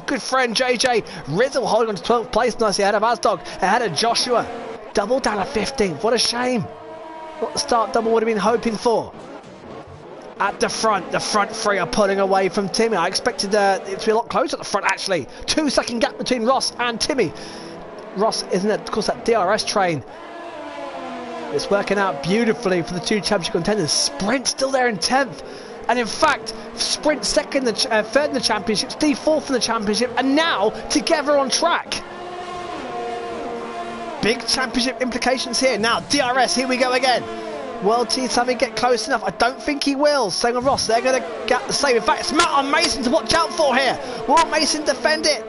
good friend JJ. Rizzle holding on to 12th place nicely ahead of Asdog. Ahead of Joshua. Double down at 15th. What a shame. What the start double would have been hoping for. At the front three are pulling away from Timmy. I expected it to be a lot closer at the front actually. 2-second gap between Ross and Timmy. Ross isn't it, of course, that DRS train. It's working out beautifully for the two championship contenders. Sprint still there in 10th. And in fact, Sprint third in the championship, Steve 4th in the championship, and now together on track. Big championship implications here. Now, DRS, here we go again. Will T Sammy get close enough? I don't think he will. Same with Ross, they're going to get the same. In fact, it's Matt on Mason to watch out for here. Will Mason defend it?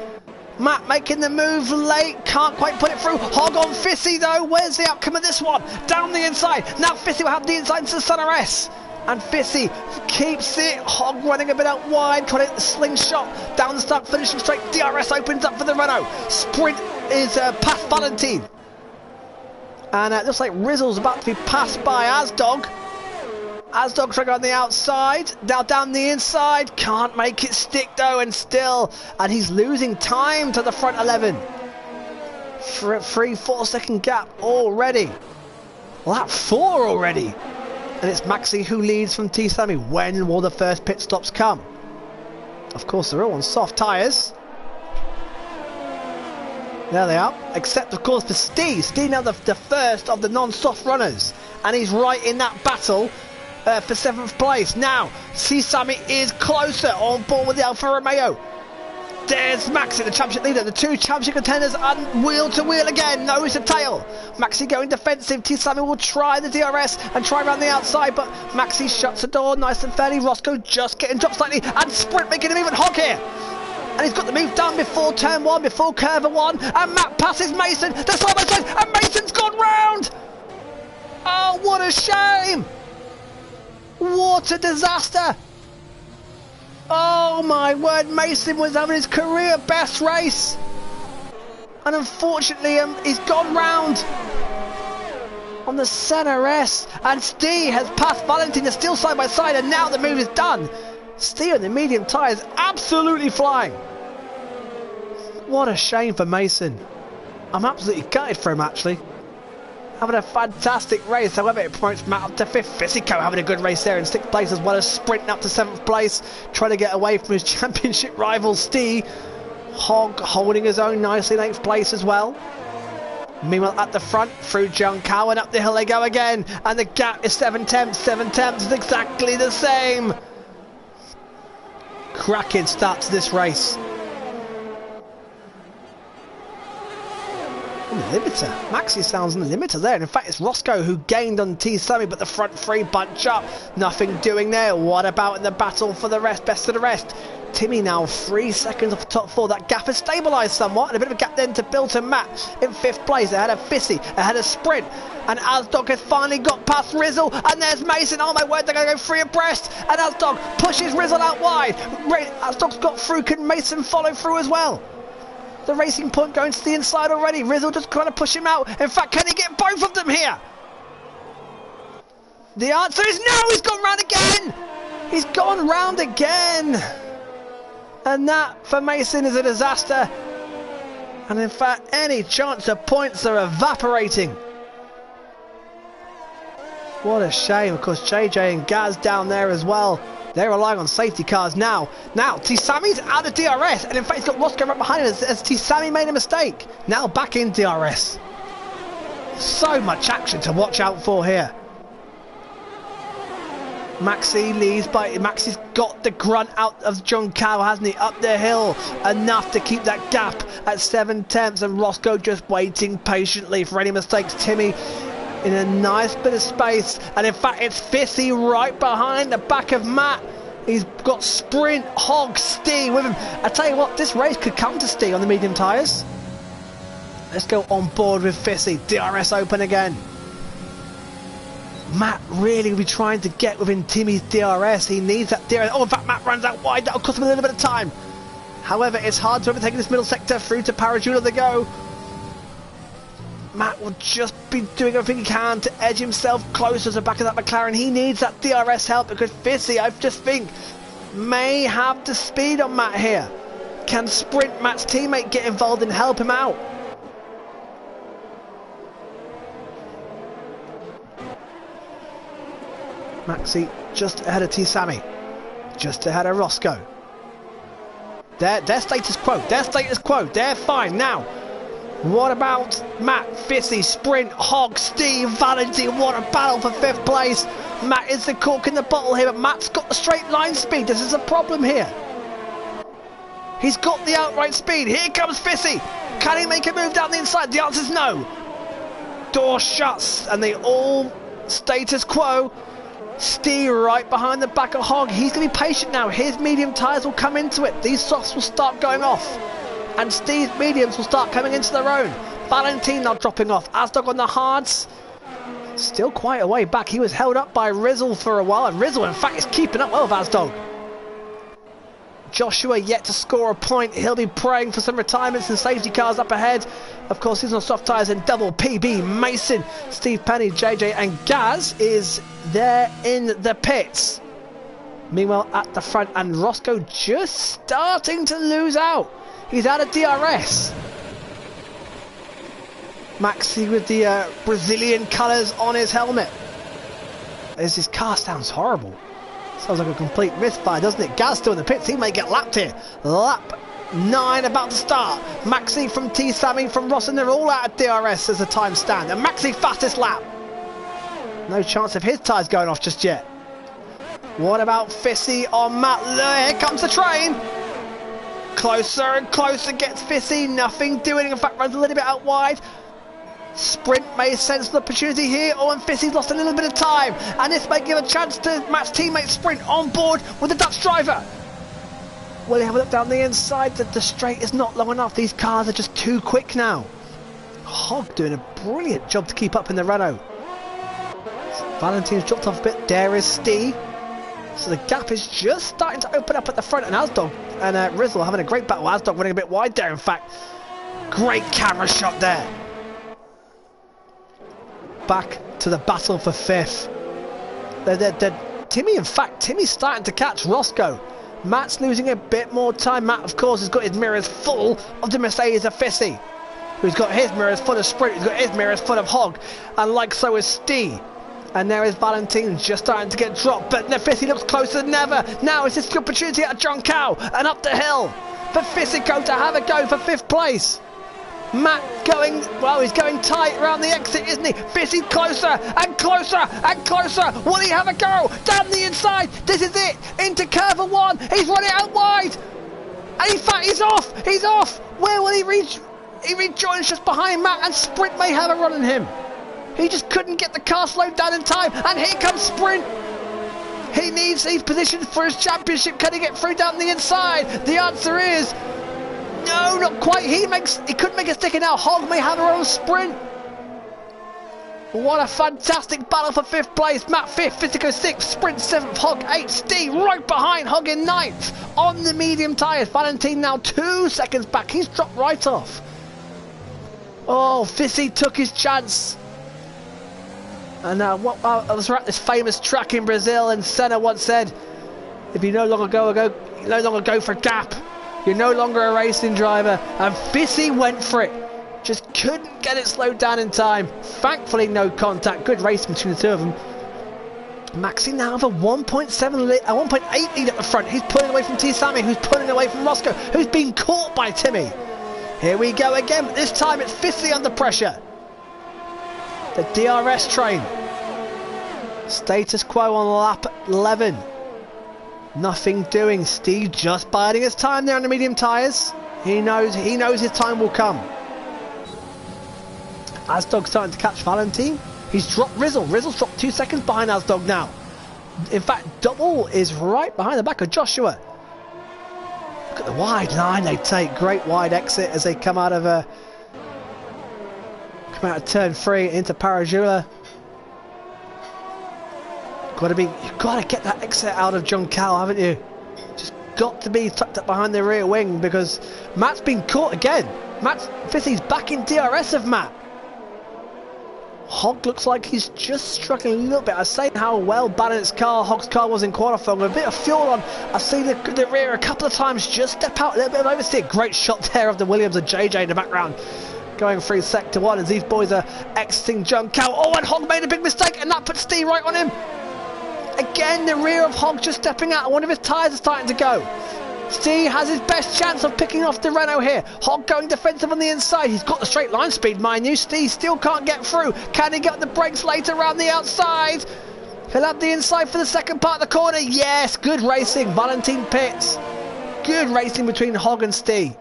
Matt making the move late, can't quite put it through. Hogg on Fissy though. Where's the outcome of this one? Down the inside. Now Fissy will have the inside into the Santa S. And Fissy keeps it. Hogg running a bit out wide. Got it, the slingshot down the start, finishing straight. DRS opens up for the Renault. Sprint is past Valentine. And it looks like Rizzle's about to be passed by Asdog. Asdog trying on the outside, now down the inside, can't make it stick though, and he's losing time to the front 11. 3-4 second gap already. Lap 4 already. And it's Maxi who leads from T Sammy. When will the first pit stops come? Of course they're all on soft tyres. There they are, except of course for Steve. Steve now the first of the non-soft runners, and he's right in that battle for 7th place. Now, T Sammy is closer on board with the Alfa Romeo. There's Maxi, the championship leader. The two championship contenders are wheel to wheel again, nose to tail. Maxi going defensive. T Sammy will try the DRS and try around the outside, but Maxi shuts the door nice and fairly. Roscoe just getting dropped slightly, and Sprint making him even Hogg here. And he's got the move done before turn 1, before curve 1, and Matt passes Mason. They're side by side, and Mason's gone round. Oh, what a shame. What a disaster. Oh my word, Mason was having his career best race. And unfortunately, he's gone round on the Senna S. And Steve has passed Valentine. They're still side by side, and now the move is done. Steve in the medium tyres absolutely flying. What a shame for Mason. I'm absolutely gutted for him, actually. Having a fantastic race. However, it promotes Matt up to 5th. Fisico having a good race there in 6th place, as well as sprinting up to 7th place, trying to get away from his championship rival Steve. Hogg holding his own nicely in 8th place as well. Meanwhile, at the front, through John Cow, and up the hill they go again. And the gap is 7 tenths. 7 tenths is exactly the same. Cracking start to this race. On the limiter. Maxi sounds on the limiter there. And in fact, it's Roscoe who gained on T Sammy, but the front three bunch up. Nothing doing there. What about in the battle for the rest? Best of the rest. Timmy now 3 seconds off the top 4. That gap has stabilised somewhat, and a bit of a gap then to Bill to Matt in 5th place. Ahead of Fissy, ahead of Sprint, and Asdog has finally got past Rizzle, and there's Mason. Oh my word, they're going to go 3 abreast, and Asdog pushes Rizzle out wide. Asdog's got through. Can Mason follow through as well? The Racing Point going to the inside already. Rizzle just trying to push him out. In fact, can he get both of them here? The answer is no. He's gone round again. He's gone round again. And that, for Mason, is a disaster. And in fact, any chance of points are evaporating. What a shame. Of course, JJ and Gaz down there as well. They're relying on safety cars now. Now, T Sammy's out of DRS. And in fact, he's got Roscoe right behind him as T Sammy made a mistake. Now back in DRS. So much action to watch out for here. Maxi leads by... Maxi's got the grunt out of John Cow, hasn't he? Up the hill. Enough to keep that gap at 7 tenths. And Roscoe just waiting patiently for any mistakes. Timmy in a nice bit of space. And in fact, it's Fissy right behind the back of Matt. He's got Sprint, Hogg, Steve with him. I tell you what, this race could come to Steve on the medium tyres. Let's go on board with Fissy. DRS open again. Matt really will be trying to get within Timmy's DRS. He needs that DRS. Oh, in fact, Matt runs out wide. That'll cost him a little bit of time. However, it's hard to overtake this middle sector. Through to Parajula they go. Matt will just be doing everything he can to edge himself closer to the back of that McLaren. He needs that DRS help because Fissy, I just think, may have the speed on Matt here. Can Sprint, Matt's teammate, get involved and help him out? Maxi just ahead of T Sammy, just ahead of Roscoe. Their status quo, they're fine. Now, what about Matt, Fissy, Sprint, Hogg, Steve, Valentine? What a battle for 5th place. Matt is the cork in the bottle here, but Matt's got the straight line speed. This is a problem here. He's got the outright speed. Here comes Fissy. Can he make a move down the inside? The answer is no. Door shuts, and they all status quo. Steve right behind the back of Hogg. He's going to be patient now. His medium tyres will come into it. These softs will start going off. And Steve's mediums will start coming into their own. Valentine now dropping off. Asdog on the hards. Still quite a way back. He was held up by Rizzle for a while. And Rizzle, in fact, is keeping up well with Asdog. Joshua yet to score a point. He'll be praying for some retirements and safety cars up ahead. Of course, he's on soft tyres and double PB. Mason, Steve Penny, JJ and Gaz is there in the pits. Meanwhile, at the front, and Roscoe just starting to lose out. He's out of DRS. Maxi with the Brazilian colours on his helmet. His car sounds horrible. Sounds like a complete misfire, doesn't it? Gaz still in the pits. He may get lapped here. Lap 9 about to start. Maxi from T Sammy from Ross, and they're all out of DRS as the time stand. And Maxi fastest lap. No chance of his tyres going off just yet. What about Fissy on Matt? Here comes the train. Closer and closer gets Fissy. Nothing doing. In fact, runs a little bit out wide. Sprint may sense the opportunity here. Oh, and Fissy's lost a little bit of time. And this may give a chance to Matt's teammate Sprint on board with the Dutch driver. Will he have a look down the inside? The straight is not long enough. These cars are just too quick now. Hogg doing a brilliant job to keep up in the Renault. Valentine's dropped off a bit. There is Steve. So the gap is just starting to open up at the front. And Asdog and Rizzle having a great battle. Asdog running a bit wide there, in fact. Great camera shot there. Back to the battle for 5th. Timmy, in fact, Timmy's starting to catch Roscoe. Matt's losing a bit more time. Matt, of course, has got his mirrors full of the Mercedes of Fissy, who's got his mirrors full of Sprint, who's got his mirrors full of Hogg, and like so is Stee. And there is Valentin just starting to get dropped, but Fissy looks closer than ever. Now is this the opportunity at John Cow and up the hill for Fisico to have a go for 5th place. Matt going, well, he's going tight around the exit, isn't he? Fissy closer and closer and closer. Will he have a go? Down the inside. This is it. Into curve 1. He's run it out wide. And in fact, he's off. He's off. Where will he reach? He rejoins just behind Matt, and Sprint may have a run on him. He just couldn't get the car slowed down in time. And here comes Sprint. He's positioned for his championship. Can he get through down the inside? The answer is no, not quite. He couldn't make a stick now. Hogg may have her own Sprint. What a fantastic battle for 5th place. Matt 5th, Fisico 6th, Sprint 7th, Hogg 8th, Steve right behind Hogg in 9th on the medium tyres. Valentin now 2 seconds back. He's dropped right off. Oh, Fissy took his chance. And I was at this famous track in Brazil, and Senna once said, if you no longer go for a gap, you're no longer a racing driver. And Fissy went for it. Just couldn't get it slowed down in time. Thankfully, no contact. Good racing between the two of them. Maxi now have a 1.8 lead at the front. He's pulling away from T. Sammy, who's pulling away from Roscoe, who's been caught by Timmy. Here we go again, but this time it's Fissy under pressure. The DRS train. Status quo on lap 11. Nothing doing. Steve just biding his time there on the medium tyres. He knows his time will come. Asdog starting to catch Valentin. He's dropped Rizzle. Rizzle's dropped 2 seconds behind Asdog now. In fact, Double is right behind the back of Joshua. Look at the wide line they take. Great wide exit as they come out of turn 3 into Parajula. You've got to get that exit out of John Cal, haven't you? Just got to be tucked up behind the rear wing, because Matt's been caught again. Fissy's back in DRS of Matt. Hogg looks like he's just struggling a little bit. I was saying how well balanced Hogg's car was in qualifying. With a bit of fuel on, I've seen the rear a couple of times just step out, a little bit of oversteer. Great shot there of the Williams and JJ in the background, going through sector 1 as these boys are exiting John Cow. Oh, and Hogg made a big mistake, and that puts Steve right on him. Again, the rear of Hogg just stepping out. One of his tyres is starting to go. Steve has his best chance of picking off the Renault here. Hogg going defensive on the inside. He's got the straight line speed, mind you. Steve still can't get through. Can he get the brakes later around the outside? He'll have the inside for the second part of the corner. Yes, good racing. Valentin pits. Good racing between Hogg and Steve.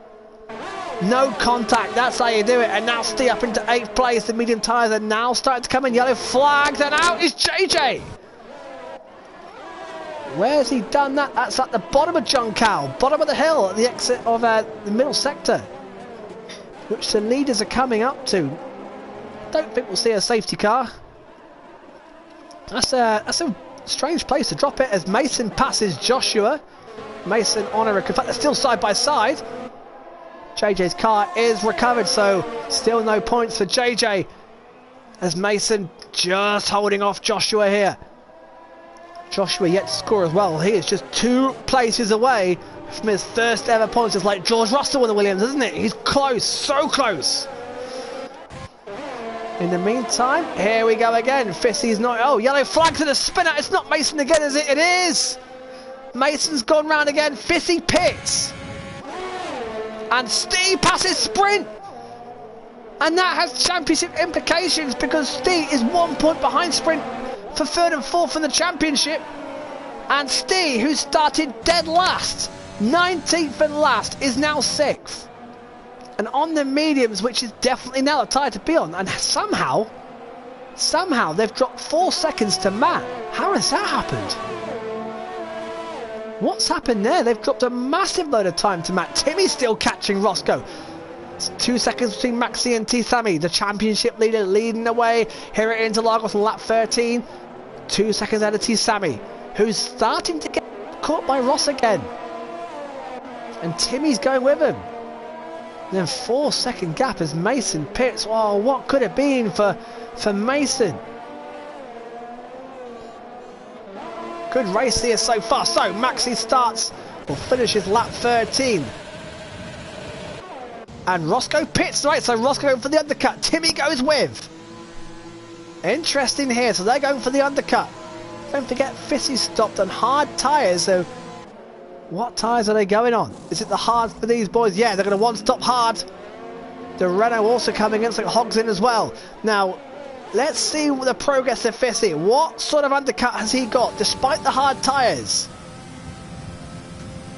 No contact, that's how you do it. And now Steve up into 8th place. The medium tyres are now starting to come in. Yellow flags, and out is JJ. Where's he done that? That's at the bottom of John Cow, bottom of the hill at the exit of the middle sector, which the leaders are coming up to. Don't think we'll see a safety car. That's a strange place to drop it as Mason passes Joshua. Mason on a recovery. In fact, they're still side by side. JJ's car is recovered, so still no points for JJ as Mason just holding off Joshua here. Joshua yet to score as well. He is just 2 places away from his first ever points. It's like George Russell in the Williams, isn't it? He's close, so close. In the meantime, here we go again. Fissy's not. Oh, yellow flag to the spinner. It's not Mason again, is it? It is. Mason's gone round again. Fissy pits. And Steve passes Sprint. And that has championship implications, because Steve is 1 point behind Sprint for 3rd and 4th in the championship. And Steve, who started dead last, 19th and last, is now 6th. And on the mediums, which is definitely now a tyre to be on, and somehow they've dropped 4 seconds to Matt. How has that happened? What's happened there? They've dropped a massive load of time to Matt. Timmy's still catching Roscoe. It's 2 seconds between Maxi and T. Sammy, the championship leader, leading the way here at Interlagos on lap 13. 2 seconds out of T. Sammy, who's starting to get caught by Ross again. And Timmy's going with him. Then 4 second gap as Mason pits. Oh, what could it have been for Mason? Good race here so far. So Maxi starts or finishes lap 13. And Roscoe pits, right, so Roscoe going for the undercut. Timmy goes with. Interesting here, so they're going for the undercut. Don't forget, Fissy stopped on hard tyres, so what tyres are they going on? Is it the hard for these boys? Yeah, they're going to one-stop hard. The Renault also coming in, so Hogs in as well. Now, let's see the progress of Fissy. What sort of undercut has he got, despite the hard tyres?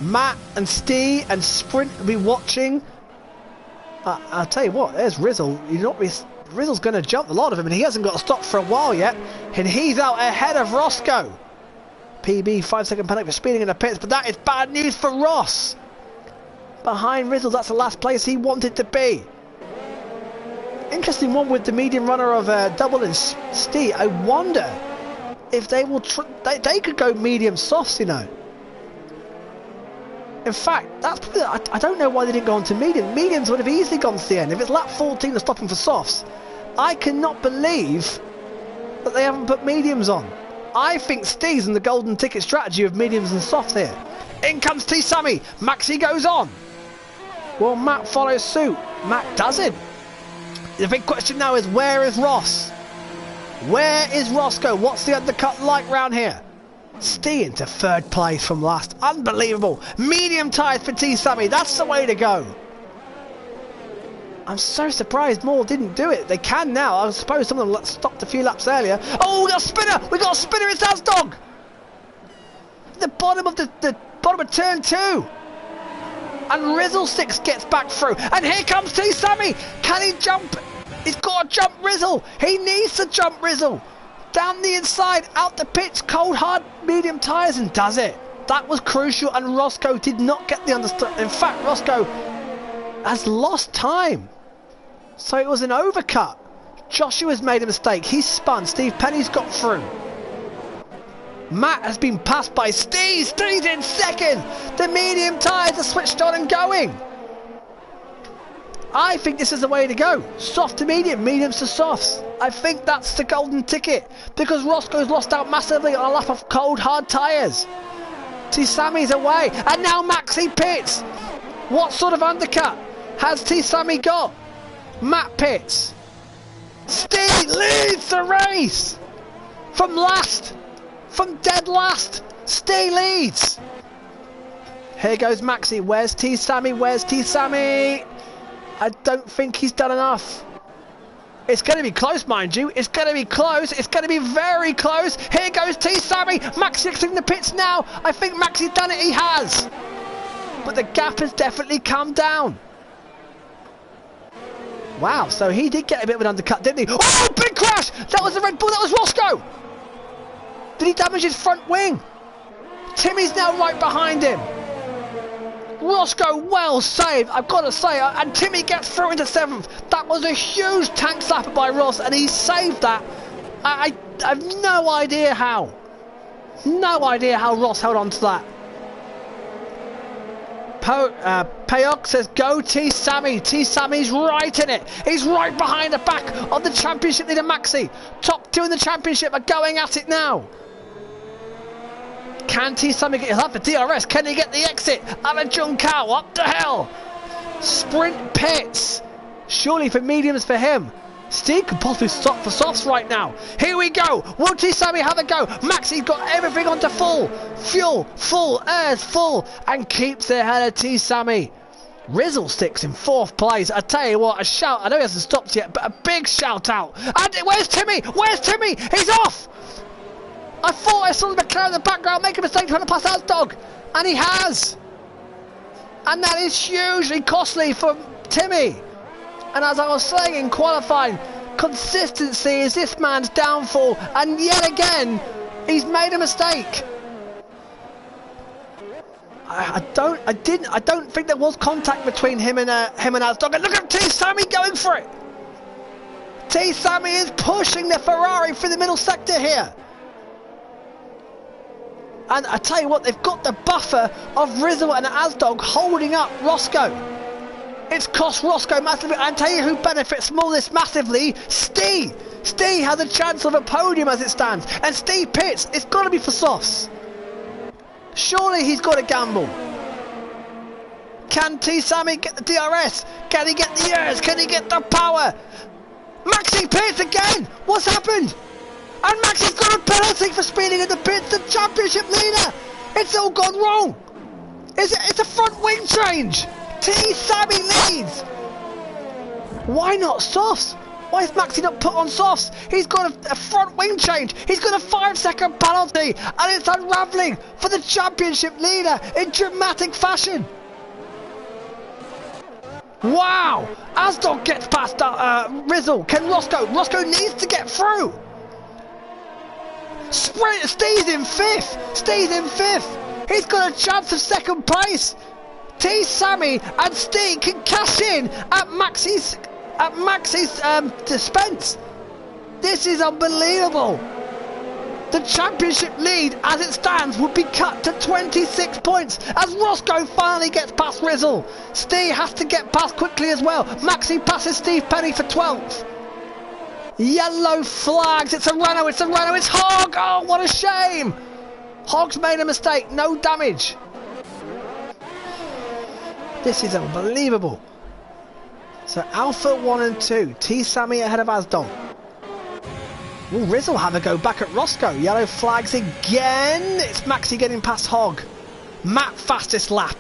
Matt and Steve and Sprint will be watching. I'll tell you what, there's Rizzle. Rizzle's going to jump a lot of him, and he hasn't got to stop for a while yet. And he's out ahead of Roscoe. PB, 5-second penalty for speeding in the pits, but that is bad news for Ross. Behind Rizzle, that's the last place he wanted to be. Interesting one with the medium runner of Double and Steve. I wonder if they will. They could go medium softs, you know. In fact, that's probably, I don't know why they didn't go on to medium. Mediums would have easily gone to the end. If it's lap 14 they're stopping for softs, I cannot believe that they haven't put mediums on. I think Steve's in the golden ticket strategy of mediums and softs here. In comes T. Sammy. Maxi goes on. Well, Matt follows suit. Matt doesn't. The big question now is, where is Ross? Where is Roscoe? What's the undercut like round here? Steve into third place from last. Unbelievable. Medium tyres for T. Sammy. That's the way to go. I'm so surprised Moore didn't do it. They can now. I suppose some of them stopped a few laps earlier. Oh, we got a spinner. We got a spinner. It's Asdog. The bottom of the bottom of turn 2. And Rizzle 6 gets back through. And here comes T. Sammy. Can he jump? He's got to jump Rizzle. He needs to jump Rizzle. Down the inside, out the pits, cold, hard, medium tyres, and does it. That was crucial, and Roscoe did not get the understand. In fact, Roscoe has lost time. So it was an overcut. Joshua's made a mistake. He's spun. Steve Penny's got through. Matt has been passed by Steve. Steve's in second. The medium tyres are switched on and going. I think this is the way to go. Soft to medium, mediums to softs. I think that's the golden ticket, because Roscoe's lost out massively on a lap of cold, hard tyres. T. Sammy's away, and now Maxi pits. What sort of undercut has T. Sammy got? Matt pits. Steve leads the race. From last. From dead last. Steve leads. Here goes Maxi. Where's T. Sammy? Where's T. Sammy? I don't think he's done enough. It's going to be close, mind you. It's going to be close. It's going to be very close. Here goes T. Sammy. Maxi in the pits now. I think Maxi's done it. He has. But the gap has definitely come down. Wow, so he did get a bit of an undercut, didn't he? Oh, big crash! That was the Red Bull. That was Roscoe. Did he damage his front wing? Timmy's now right behind him. Roscoe, well saved, I've got to say, and Timmy gets through into 7th. That was a huge tank slapper by Ross, and he saved that. I have no idea how. No idea how Ross held on to that. Payok says, go T. Sammy. T. Sammy's right in it. He's right behind the back of the championship leader Maxi. Top 2 in the championship are going at it now. Can T. Sammy get his up for DRS? Can he get the exit? Alan Junkao up the hill. Sprint pits. Surely for mediums for him. Steve could possibly stop for softs right now. Here we go. Will T. Sammy have a go? Maxi's got everything onto full. Fuel, full, airs, full. And keeps it ahead of T. Sammy. Rizzle sticks in 4th place. I tell you what, a shout. I know he hasn't stopped yet, but a big shout out. And where's Timmy? Where's Timmy? He's off. I thought I saw the McLaren in the background make a mistake trying to pass Asdog, and he has. And that is hugely costly for Timmy. And as I was saying in qualifying, consistency is this man's downfall, and yet again, he's made a mistake. I don't think there was contact between him and Asdog. And look at T. Sammy going for it. T. Sammy is pushing the Ferrari through the middle sector here. And I tell you what, they've got the buffer of Rizzle and Asdog holding up Roscoe. It's cost Roscoe massively. And I tell you who benefits from all this massively, Steve. Steve has a chance of a podium as it stands. And Steve pits. It's got to be for softs. Surely he's got to gamble. Can T Sammy get the DRS? Can he get the ears? Can he get the power? Maxi pits again! What's happened? And Maxi's got a penalty for speeding in the pits, the championship leader! It's all gone wrong! It's a front wing change! T Sammy leads! Why not softs? Why is Maxi not put on softs? He's got a front wing change. He's got a 5-second penalty, and it's unravelling for the championship leader in dramatic fashion. Wow! Asdod gets past Rizzle. Can Roscoe? Roscoe needs to get through. Sprint. Steve's in 5th. Steve's in 5th. He's got a chance of 2nd place. T Sammy and Steve can cash in at Maxi's dispense. This is unbelievable. The championship lead as it stands would be cut to 26 points as Roscoe finally gets past Rizzle. Steve has to get past quickly as well. Maxi passes Steve Penny for 12th. Yellow flags. It's a Renault. It's a Renault. It's Hogg. Oh, what a shame. Hogg's made a mistake. No damage. This is unbelievable. So Alpha 1 and 2. T Sammy ahead of Asdon. Will Rizzle have a go back at Roscoe? Yellow flags again. It's Maxi getting past Hogg. Matt fastest lap.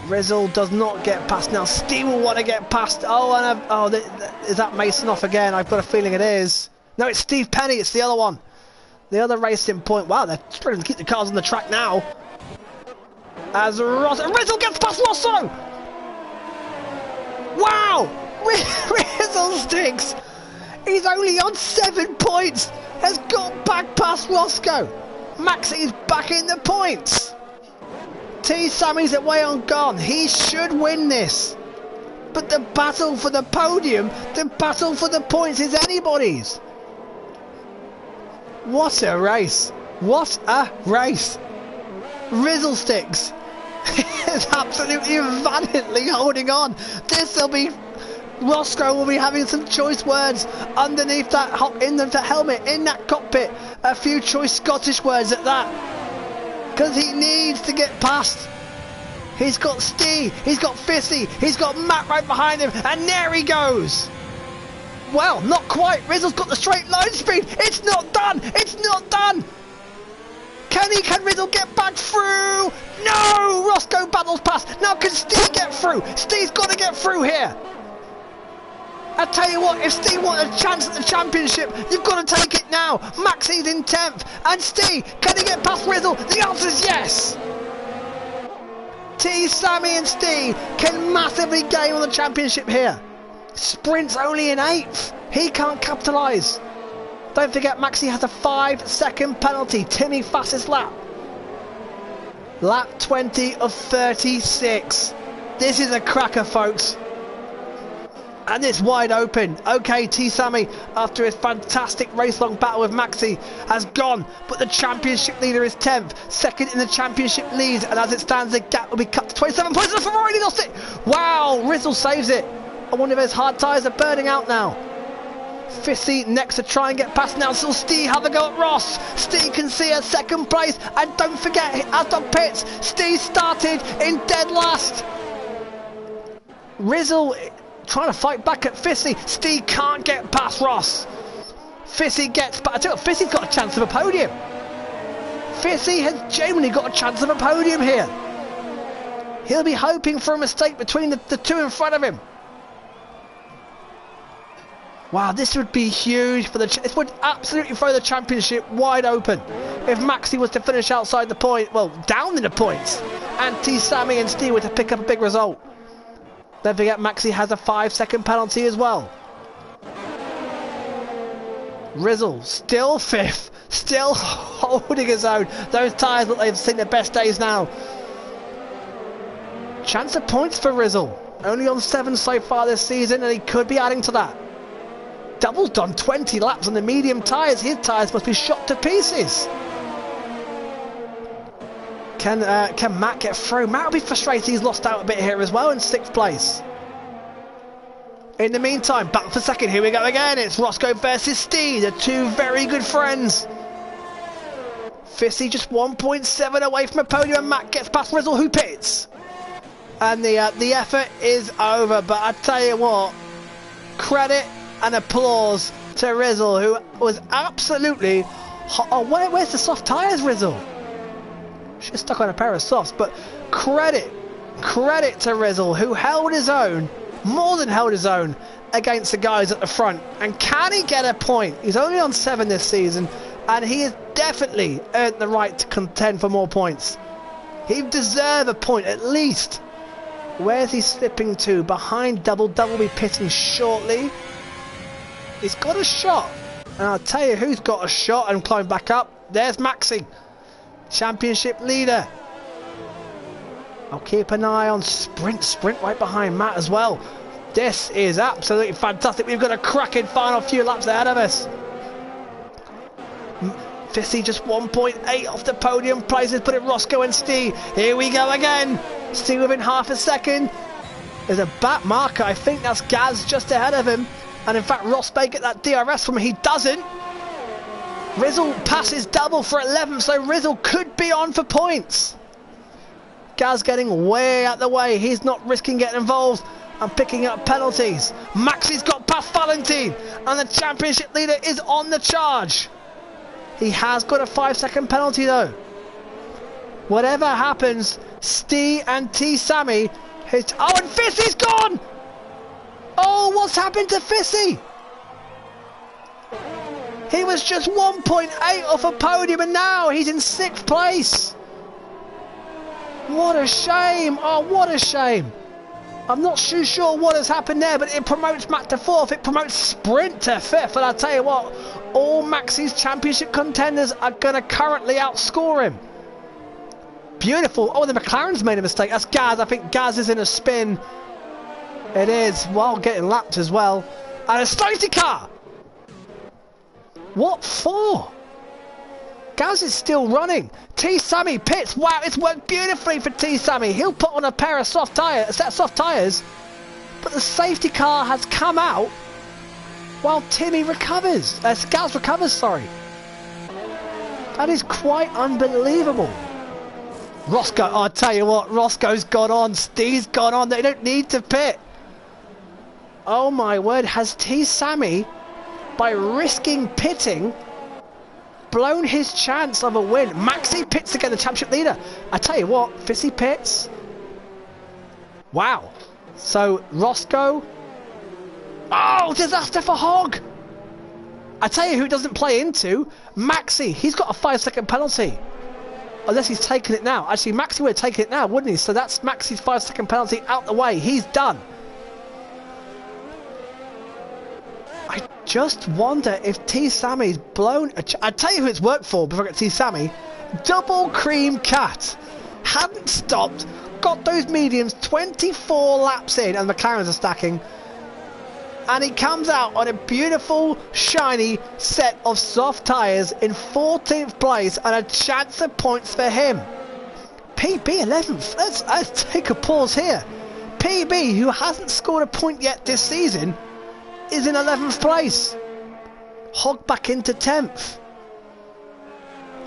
Rizzle does not get past now. Steve will want to get past. Oh, and is that Mason off again? I've got a feeling it is. No, it's Steve Penny. It's the other one. The other racing point. Wow, they're struggling to keep the cars on the track now. As Rizzle gets past Rosso. Wow! Rizzle sticks. He's only on 7 points. Has got back past Roscoe. Maxi's back in the points. T Sammy's away on gone. He should win this. But the battle for the podium, the battle for the points is anybody's. What a race. What a race. Rizzle sticks. Is absolutely valiantly holding on. This'll be... Roscoe will be having some choice words underneath that helmet, in that cockpit. A few choice Scottish words at that. Because he needs to get past. He's got Steve, he's got Fissy, he's got Matt right behind him, and there he goes. Well, not quite. Rizzle's got the straight line speed. It's not done. It's not done. Can Rizzle get back through? No! Roscoe battles past. Now can Steve get through? Steve's got to get through here. I tell you what, if Steve wants a chance at the championship, you've got to take it now. Maxi's in 10th. And Steve, can he get past Rizzle? The answer's yes. T, Sammy and Steve can massively gain on the championship here. Sprint's only in 8th. He can't capitalise. Don't forget, Maxi has a 5-second penalty. Timmy fastest lap. Lap 20 of 36. This is a cracker, folks. And it's wide open. Okay, T Sammy, after his fantastic race-long battle with Maxi, has gone. But the championship leader is 10th. Second in the championship lead. And as it stands, the gap will be cut to 27 points. And the Ferrari lost it. Wow, Rizzle saves it. And one of his hard tyres are burning out now. Fissy next to try and get past now. So Steve have a go at Ross. Steve can see a 2nd place. And don't forget, Asdon pits. Steve started in dead last. Rizzle trying to fight back at Fissy. Steve can't get past Ross. Fissy gets... But I tell you what, Fissy's got a chance of a podium. Fissy has genuinely got a chance of a podium here. He'll be hoping for a mistake between the two in front of him. Wow, this would be huge for the... It would absolutely throw the championship wide open if Maxi was to finish outside the point, well, down in the points, and T, Sammy and Steve were to pick up a big result. Don't forget, Maxi has a 5-second penalty as well. Rizzle, still 5th, still holding his own. Those tyres look like they've seen their best days now. Chance of points for Rizzle. Only on 7 so far this season, and he could be adding to that. Double's done 20 laps on the medium tyres. His tyres must be shot to pieces. Can Matt get through? Matt will be frustrated he's lost out a bit here as well in 6th place. In the meantime, back for 2nd. Here we go again. It's Roscoe versus Steve, the two very good friends. Fissy just 1.7 away from a podium, and Matt gets past Rizzle, who pits. And the effort is over, but I tell you what, credit and applause to Rizzle, who was absolutely... Oh, where's the soft tyres, Rizzle? She's stuck on a pair of softs, but credit to Rizzle, who held his own, more than held his own, against the guys at the front. And can he get a point? He's only on 7 this season, and he has definitely earned the right to contend for more points. He deserves a point at least. Where's he slipping to? Behind Double. Double will be pitting shortly. He's got a shot. And I'll tell you who's got a shot and climb back up. There's Maxi, championship leader. I'll keep an eye on Sprint right behind Matt as well. This is absolutely fantastic. We've got a cracking final few laps ahead of us. Fissy just 1.8 off the podium places, put it Roscoe and Steve. Here we go again. Steve within half a second. There's a back marker. I think that's Gaz just ahead of him. And in fact, Ross may get that DRS from him. He doesn't. Rizzle passes Double for 11th, so Rizzle could be on for points. Gaz getting way out the way. He's not risking getting involved and picking up penalties. Maxi's got past Valentine, and the championship leader is on the charge. He has got a 5-second penalty though. Whatever happens, Steve and T Sammy hit. Oh, and Fissy's gone! Oh, what's happened to Fissy? He was just 1.8 off a podium, and now he's in 6th place. What a shame. Oh, what a shame. I'm not too sure what has happened there, but it promotes Matt to 4th. It promotes Sprint to 5th. And I'll tell you what, all Maxi's championship contenders are going to currently outscore him. Beautiful. Oh, the McLaren's made a mistake. That's Gaz. I think Gaz is in a spin. It is, while getting lapped as well. And a safety car! What for? Gaz is still running. T Sammy pits. Wow, it's worked beautifully for T Sammy. He'll put on a pair of soft tyres, a set of soft tyres. But the safety car has come out while Timmy recovers. Gaz recovers, sorry. That is quite unbelievable. Roscoe, oh, I'll tell you what, Roscoe's gone on. Steve's gone on. They don't need to pit. Oh my word, has T Sammy, by risking pitting, blown his chance of a win? Maxi pits again, the championship leader. I tell you what, Fissy pits. Wow. So Roscoe. Oh, disaster for Hogg. I tell you who it doesn't play into. Maxi. He's got a 5-second penalty. Unless he's taken it now. Actually, Maxi would have taken it now, wouldn't he? So that's Maxi's 5-second penalty out the way. He's done. I just wonder if T Sammy's blown. I tell you who it's worked for before I get T Sammy. Double Cream Cat hadn't stopped, got those mediums 24 laps in, and the McLarens are stacking, and he comes out on a beautiful shiny set of soft tyres in 14th place and a chance of points for him. PB 11th. Let's take a pause here. PB, who hasn't scored a point yet this season, is in 11th place. Hogg back into 10th.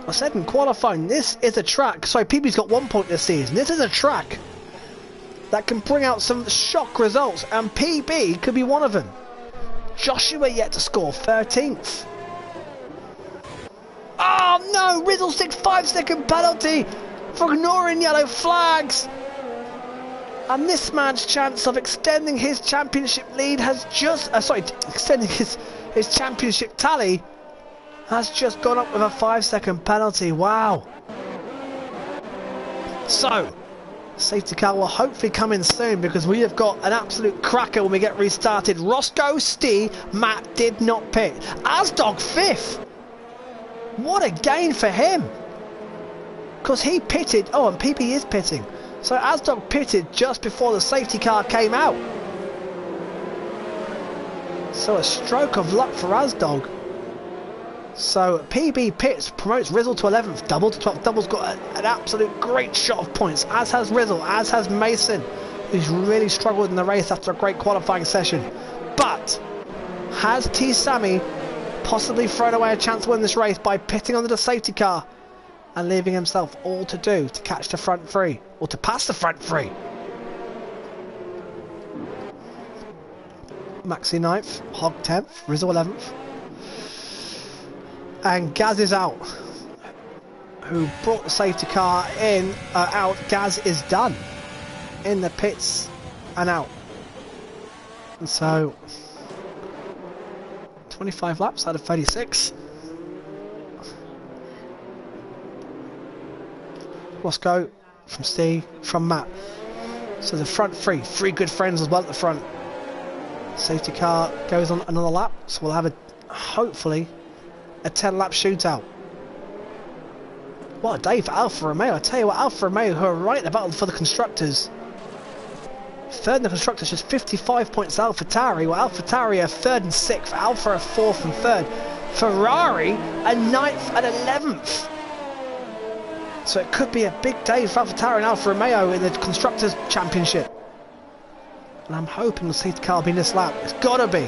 I said in qualifying, this is a track. Sorry, PB's got 1 point this season. This is a track that can bring out some shock results, and PB could be one of them. Joshua yet to score 13th. Oh no, Rizzle 5-second penalty for ignoring yellow flags. And this man's chance of extending his championship lead has just... extending his championship tally has just gone up with a 5-second penalty. Wow. So, safety car will hopefully come in soon, because we have got an absolute cracker when we get restarted. Roscoe, Steve, Matt did not pit. Asdog 5th. What a gain for him. Because he pitted... Oh, and PP is pitting. So Asdog pitted just before the safety car came out. So a stroke of luck for Asdog. So PB pits, promotes Rizzle to 11th, Double to 12th. Double's got an absolute great shot of points, as has Rizzle, as has Mason, who's really struggled in the race after a great qualifying session. But has T Sammy possibly thrown away a chance to win this race by pitting under the safety car? and leaving himself all to do to catch the front three, or to pass the front three. Maxi 9th, Hog 10th, Rizzle 11th. And Gaz is out. Who brought the safety car in, out. Gaz is done. In the pits and out. And so, 25 laps out of 36. Roscoe from Steve, from Matt. So the front three good friends as well at the front. Safety car goes on another lap, so we'll have hopefully a 10-lap shootout. What a day for Alfa Romeo. I tell you what, Alfa Romeo, who are right at the battle for the constructors. Third in the constructors, just 55 points AlphaTauri. Well, AlphaTauri are 3rd and 6th, Alfa are 4th and 3rd. Ferrari are 9th and 11th. So it could be a big day for AlphaTauri and Alfa Romeo in the Constructors' Championship. And I'm hoping the safety car will be in this lap. It's got to be.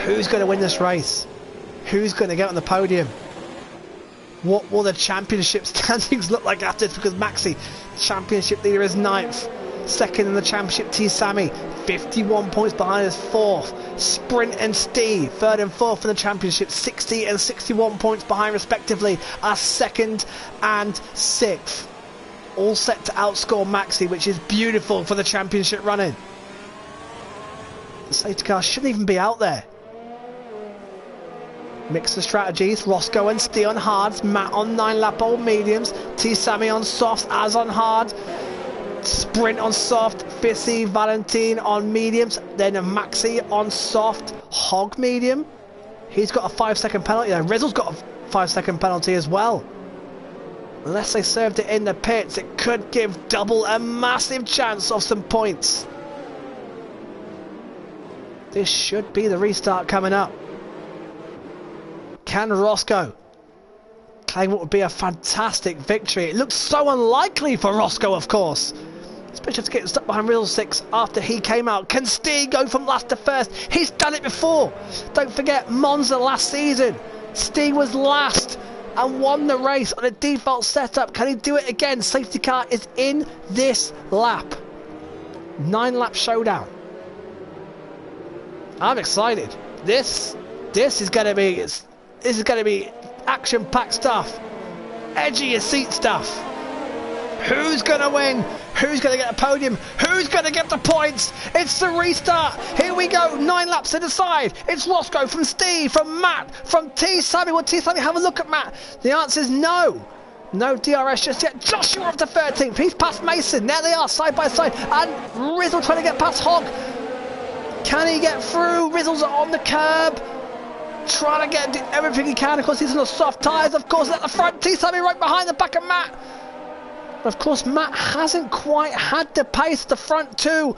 Who's going to win this race? Who's going to get on the podium? What will the championship standings look like after this? Because Maxi, championship leader, is 9th. Second in the championship, T. Sammy, 51 points behind us, 4th. Sprint and Steve, 3rd and 4th in the championship, 60 and 61 points behind respectively, are 2nd and 6th. All set to outscore Maxi, which is beautiful for the championship running. The safety car shouldn't even be out there. Mix the strategies, Roscoe and Steve on hards, Matt on 9-lap old mediums, T. Sammy on softs, as on hard. Sprint on soft, Fissy, Valentine on mediums, then a Maxi on soft, Hog medium. He's got a 5-second penalty. Rizzle's got a 5-second penalty as well. Unless they served it in the pits, it could give Double a massive chance of some points. This should be the restart coming up. Can Roscoe claim what would be a fantastic victory? It looks so unlikely for Roscoe, of course. Especially to get stuck behind Riddle 6 after he came out. Can Steve go from last to first? He's done it before. Don't forget Monza last season. Steve was last and won the race on a default setup. Can he do it again? Safety car is in this lap. 9-lap showdown. I'm excited. This is going to be action-packed stuff. Edgy your seat stuff. Who's going to win? Who's going to get a podium? Who's going to get the points? It's the restart. Here we go. 9 laps to decide. It's Roscoe from Steve, from Matt, from T. Sammy. Will T. Sammy have a look at Matt? The answer is no. No DRS just yet. Joshua up to 13th. He's past Mason. There they are, side by side. And Rizzle trying to get past Hog. Can he get through? Rizzle's on the curb. Trying to get everything he can. Of course, he's on the soft tyres. Of course, at the front. T. Sammy right behind the back of Matt. Of course, Matt hasn't quite had the pace at the front too.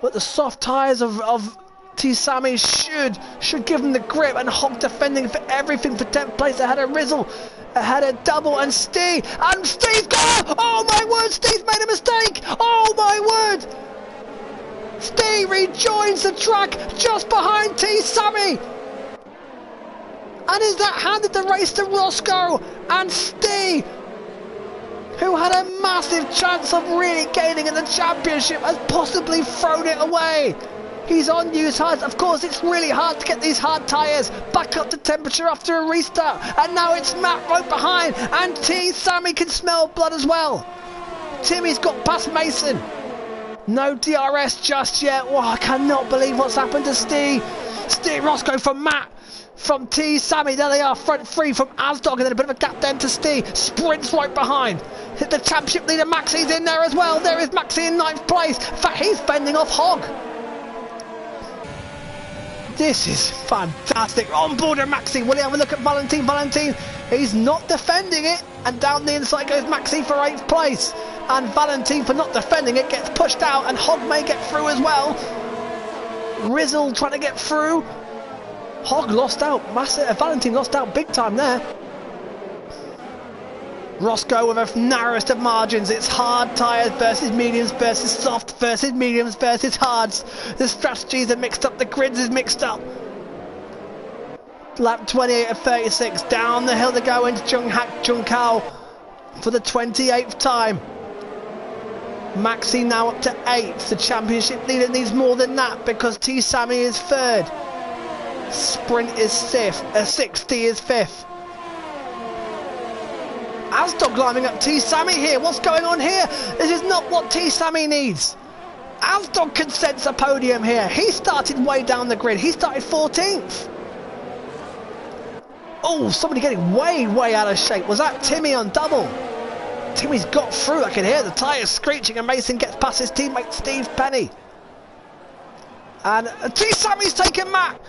But the soft tyres of T. Sammy should give him the grip, and Hog defending for everything for 10th place ahead of Rizzle, ahead of Double and Steve. And Steve's gone! Oh my word, Steve's made a mistake! Oh my word! Steve rejoins the track just behind T. Sammy. And is that handed the race to Roscoe and Steve, who had a massive chance of really gaining in the championship, has possibly thrown it away. He's on used tyres. Of course, it's really hard to get these hard tyres back up to temperature after a restart. And now it's Matt right behind, and T. Sammy can smell blood as well. Timmy's got past Mason. No DRS just yet. Oh, I cannot believe what's happened to Steve. Steve Roscoe from Matt. From T. Sammy, there they are, front three from Asdog, and then a bit of a gap then to Steve. Sprints right behind. The championship leader Maxi's in there as well. There is Maxi in 9th place. In fact, he's fending off Hog. This is fantastic. On board of Maxi. Will he have a look at Valentine? Valentine, he's not defending it. And down the inside goes Maxi for 8th place. And Valentine, for not defending it, gets pushed out. And Hog may get through as well. Rizzle trying to get through. Hog lost out. Valentine lost out big time there. Roscoe with the narrowest of margins. It's hard tyres versus mediums versus soft versus mediums versus hards. The strategies are mixed up. The grids is mixed up. Lap 28 of 36. Down the hill to go into Junkao for the 28th time. Maxi now up to 8th. The championship leader needs more than that because T Sammy is 3rd. Sprint is 6th. T is 5th. Asdog climbing up T Sammy here. What's going on here? This is not what T Sammy needs. Asdog can sense a podium here. He started way down the grid. He started 14th. Oh, somebody getting way out of shape. Was that Timmy on double? Timmy's got through. I can hear the tyres screeching and Mason gets past his teammate Steve Penny. And T Sammy's taken Matt.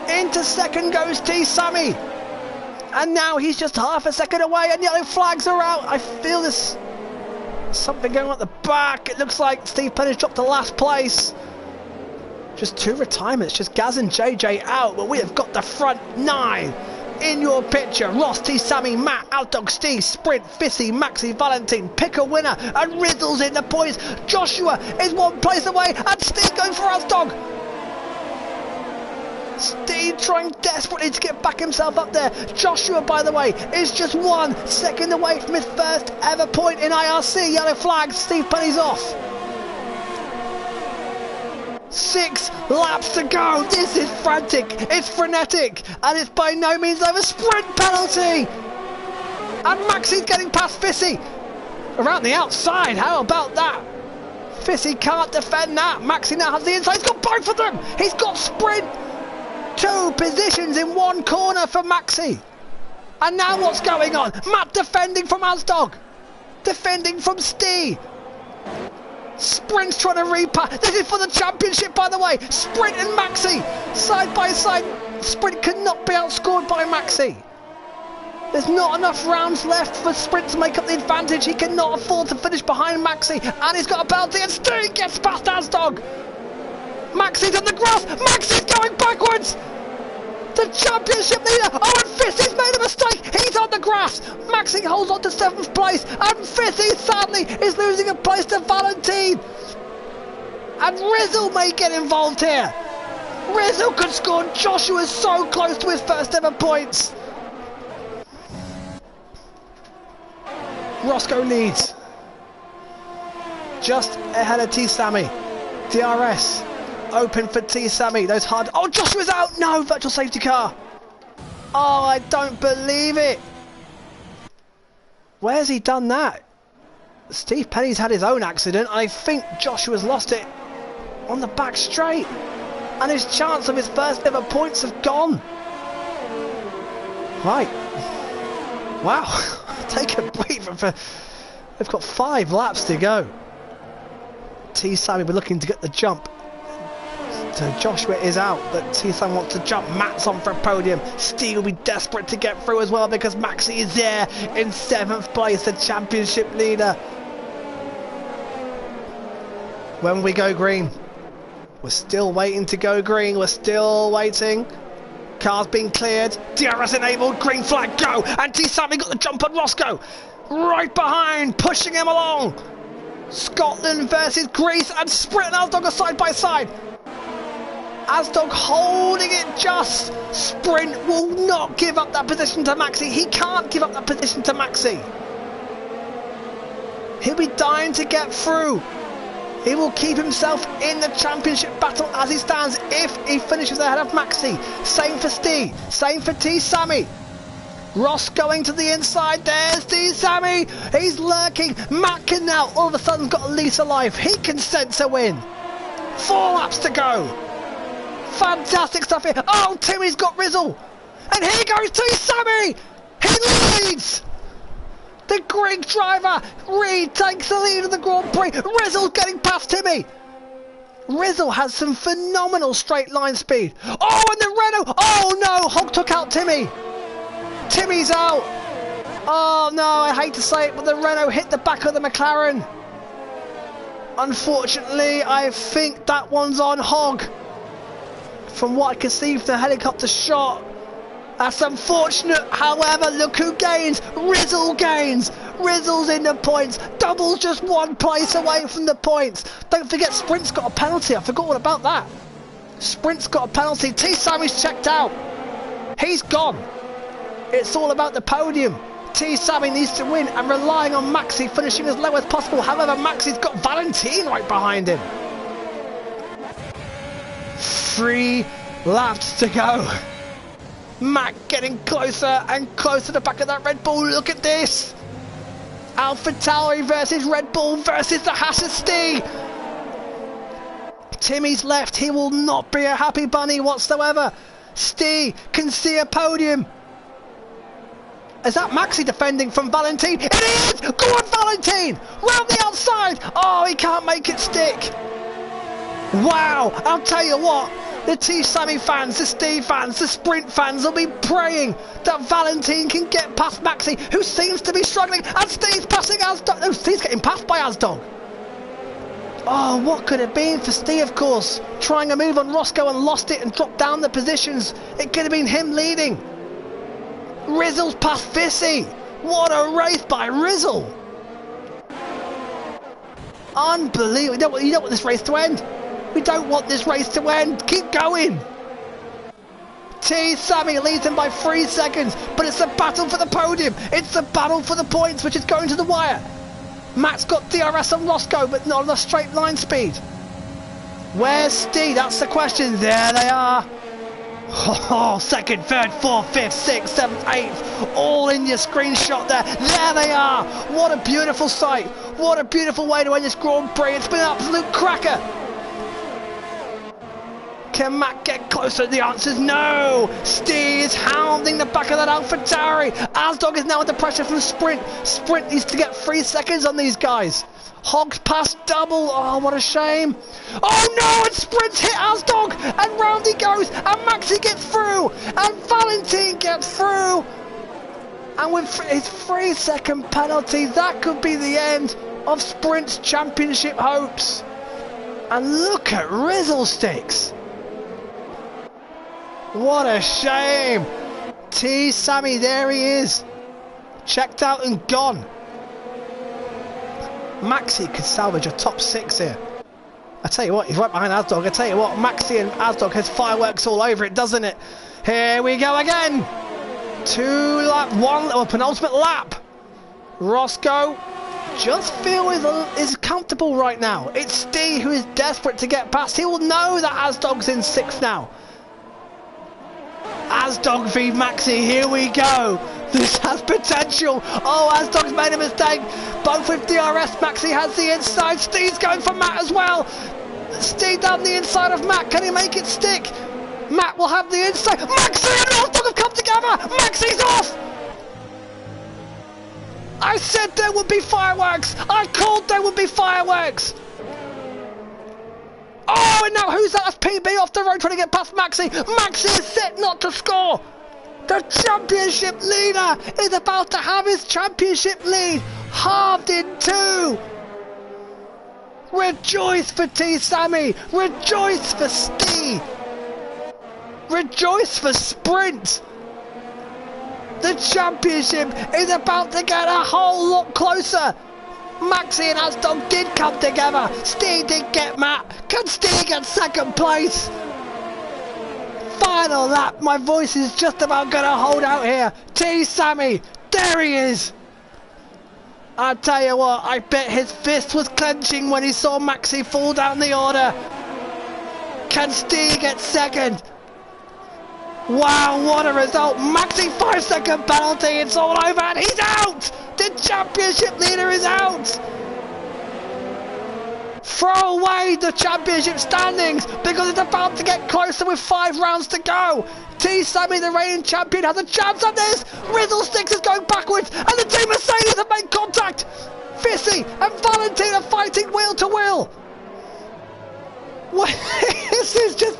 Into 2nd goes T Sammy. And now he's just half a second away and yellow flags are out. I feel there's something going on at the back. It looks like Steve Penny's dropped to last place. Just 2 retirements, just Gaz and JJ out, but we have got the front 9 in your picture. Ross, T Sammy, Matt, Outdog Steve, Sprint, Fissy, Maxi, Valentine, pick a winner, and Rizzle's in the points. Joshua is 1 place away, and Steve going for Outdog. Steve trying desperately to get back himself up there. Joshua, by the way, is just 1 second away from his first ever point in IRC. Yellow flag, Steve Penny's off. 6 laps to go. This is frantic, it's frenetic, and it's by no means over. Sprint penalty, and Maxi's getting past Fissy around the outside. How about that? Fissy can't defend that. Maxi now has the inside. He's got both of them. He's got Sprint. 2 positions in 1 corner for Maxi. And now what's going on? Matt defending from Asdog, defending from Steve. Sprint's trying to repass. This is for the championship, by the way. Sprint and Maxi side by side. Sprint cannot be outscored by Maxi. There's not enough rounds left for Sprint to make up the advantage. He cannot afford to finish behind Maxi, and he's got a penalty, and Steve gets past Asdog. Maxi's on the grass. Maxi's going backwards. The championship leader. Oh, and Fissy's made a mistake. He's on the grass. Maxi holds on to 7th place, and Fissy sadly is losing a place to Valentine. And Rizzle may get involved here. Rizzle could score. Joshua's so close to his first ever points. Roscoe leads, just ahead of T Sammy. DRS open for T Sammy. Those hard. Oh, Joshua's out. No, virtual safety car. Oh, I don't believe it. Where's he done that? Steve Penny's had his own accident. I think Joshua's lost it on the back straight, and his chance of his first ever points have gone. Right. Wow. Take a breather. They've got 5 laps to go. T Sammy we're looking to get the jump. So Joshua is out, but T Sammy wants to jump. Matt's on for a podium. Steve will be desperate to get through as well because Maxi is there in 7th place, the championship leader. When we go green, we're still waiting to go green. We're still waiting. Car's been cleared. DRS enabled. Green flag go. And T Sammy got the jump on Roscoe. Right behind, pushing him along. Scotland versus Greece, and Sprint and Asdog are side by side. Asdog holding it just. Sprint will not give up that position to Maxi. He can't give up that position to Maxi. He'll be dying to get through. He will keep himself in the championship battle as he stands if he finishes ahead of Maxi. Same for Steve, same for T Sammy. Ross going to the inside. There's T Sammy. He's lurking. Matt can now all of a sudden got a lease of life. He can sense a win. 4 laps to go. Fantastic stuff here. Oh, Timmy's got Rizzle. And here goes T Sammy. He leads. The Greek driver retakes the lead of the Grand Prix. Rizzle's getting past Timmy. Rizzle has some phenomenal straight line speed. Oh, and the Renault. Oh no, Hogg took out Timmy. Timmy's out. Oh no, I hate to say it, but the Renault hit the back of the McLaren. Unfortunately, I think that one's on Hogg. From what I can see from the helicopter shot. That's unfortunate, however, look who gains. Rizzle gains. Rizzle's in the points. Double's just 1 place away from the points. Don't forget, Sprint's got a penalty. I forgot all about that. Sprint's got a penalty. T. Sammy's checked out. He's gone. It's all about the podium. T. Sammy needs to win and relying on Maxi finishing as low as possible. However, Maxi's got Valentine right behind him. 3 laps to go. Mac getting closer and closer to the back of that Red Bull. Look at this. AlphaTauri versus Red Bull versus the Haas-Sti. Timmy's left. He will not be a happy bunny whatsoever. Sti can see a podium. Is that Maxi defending from Valentine? It is! Go on, Valentine! Round the outside! Oh, he can't make it stick. Wow, I'll tell you what. The T. Sammy fans, the Steve fans, the Sprint fans will be praying that Valentine can get past Maxi, who seems to be struggling, and Steve's passing Asdog. No, Steve's getting passed by Asdog. Oh, what could it have been for Steve, of course? Trying a move on Roscoe and lost it and dropped down the positions. It could have been him leading. Rizzle's past Vissy. What a race by Rizzle. Unbelievable. You don't want this race to end. We don't want this race to end. Keep going. T. Sammy leads him by 3 seconds, but it's a battle for the podium. It's a battle for the points, which is going to the wire. Matt's got DRS on Roscoe, but not on a straight line speed. Where's Steve? That's the question. There they are. Oh, second, third, fourth, fifth, sixth, seventh, eighth, all in your screenshot there. There they are. What a beautiful sight. What a beautiful way to end this Grand Prix. It's been an absolute cracker. Can Matt get closer? The answer is no. Steve is hounding the back of that AlphaTauri. Asdog is now under pressure from Sprint. Sprint needs to get 3 seconds on these guys. Hogged past double. Oh, what a shame. Oh no, and Sprint's hit Asdog, and round he goes, and Maxi gets through, and Valentine gets through. And with his 3 second penalty, that could be the end of Sprint's championship hopes. And look at Rizzle Sticks. What a shame. T. Sammy, there he is. Checked out and gone. Maxi could salvage a top 6 here. I tell you what, he's right behind Asdog. I tell you what, Maxi and Asdog has fireworks all over it, doesn't it? Here we go again. 2 lap, 1 penultimate lap. Roscoe just feel is comfortable right now. It's Steve who is desperate to get past. He will know that Asdog's in 6th now. Asdog v Maxi, here we go. This has potential. Oh, Asdog's made a mistake. Both with DRS, Maxi has the inside. Steve's going for Matt as well. Steve down the inside of Matt. Can he make it stick? Matt will have the inside. Maxi and Asdog have come together. Maxi's off. I said there would be fireworks. I called there would be fireworks. Oh, and now who's that? That's PB off the road trying to get past Maxi. Maxi is set not to score. The championship leader is about to have his championship lead halved in 2. Rejoice for T. Sammy. Rejoice for Steve. Rejoice for Sprint. The championship is about to get a whole lot closer. Maxi and Asdog did come together. Steve did get Matt. Can Steve get 2nd place? Final lap. My voice is just about going to hold out here. T. Sammy. There he is. I tell you what, I bet his fist was clenching when he saw Maxi fall down the order. Can Steve get 2nd? Wow, what a result. Maxi 5 second penalty. It's all over and he's out. The championship leader is out. Throw away the championship standings because it's about to get closer with 5 rounds to go. T. Sammy, the reigning champion, has a chance at this. Rizzle Sticks is going backwards and the team Mercedes have made contact. Vissy and Valentine are fighting wheel to wheel. This is just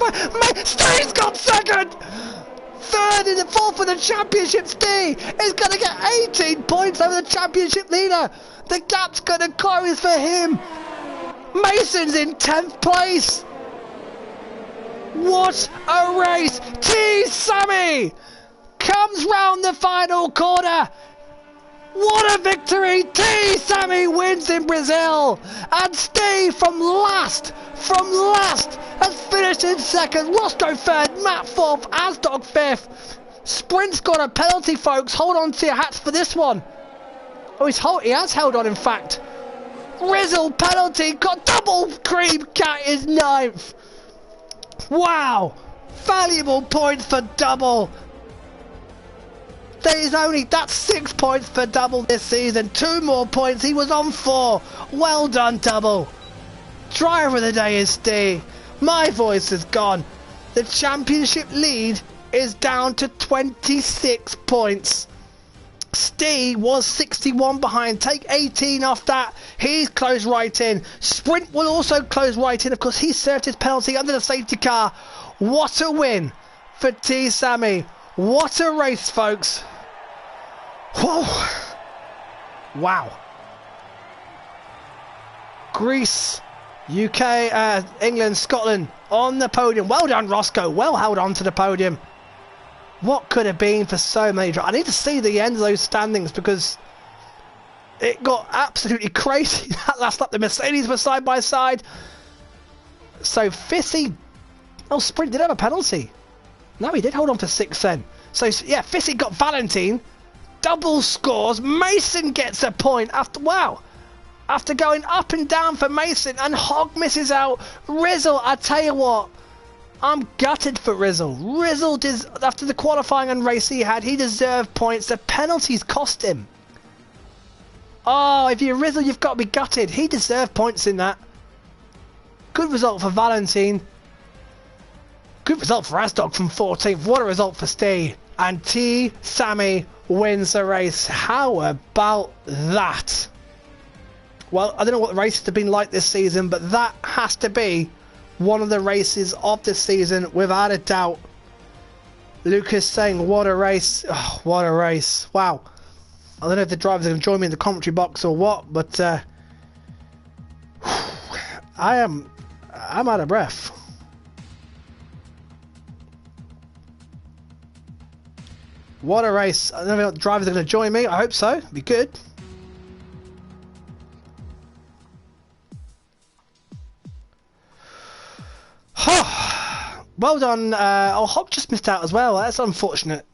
Steve's got 2nd. 3rd and 4th for the championship. Steve is going to get 18 points over the championship leader. The gap's going to close for him. Mason's in 10th place. What a race. T. Sammy comes round the final corner. What a victory. T. Sammy wins in Brazil. And Steve from last has finished in second, Roscoe third, Matt fourth, Asdog fifth. Sprint's got a penalty, folks. Hold on to your hats for this one. Oh, he has held on, in fact. Rizzle penalty, got double cream cat is ninth. Wow, valuable points for double. That's 6 points for double this season. 2 more points, he was on 4. Well done, double. Driver of the day is Steve. My voice is gone. The championship lead is down to 26 points. Steve was 61 behind. Take 18 off that. He's closed right in. Sprint will also close right in. Of course, he served his penalty under the safety car. What a win for T. Sammy. What a race, folks. Whoa. Wow. Greece, UK, England, Scotland on the podium. Well done, Roscoe. Well held on to the podium. What could have been for so many drivers? I need to see the end of those standings because it got absolutely crazy. That last lap, the Mercedes were side by side. So Fissy, oh, Sprint did have a penalty. No, he did hold on for 6 then. So yeah, Fissy got Valentine. Double scores. Mason gets a point after, wow. After going up and down for Mason, and Hogg misses out. Rizzle, I tell you what, I'm gutted for Rizzle. Rizzle, after the qualifying and race he had, he deserved points. The penalties cost him. Oh, if you're Rizzle, you've got to be gutted. He deserved points in that. Good result for Valentine. Good result for Asdog from 14th. What a result for Steve. And T. Sammy wins the race. How about that? Well, I don't know what the races have been like this season, but that has to be one of the races of the season, without a doubt. Lucas saying, what a race. Oh, what a race. Wow. I don't know if the drivers are going to join me in the commentary box or what, but I'm out of breath. What a race. I don't know if the drivers are going to join me. I hope so. It'd be good. Well done. Oh, Hogg just missed out as well. That's unfortunate.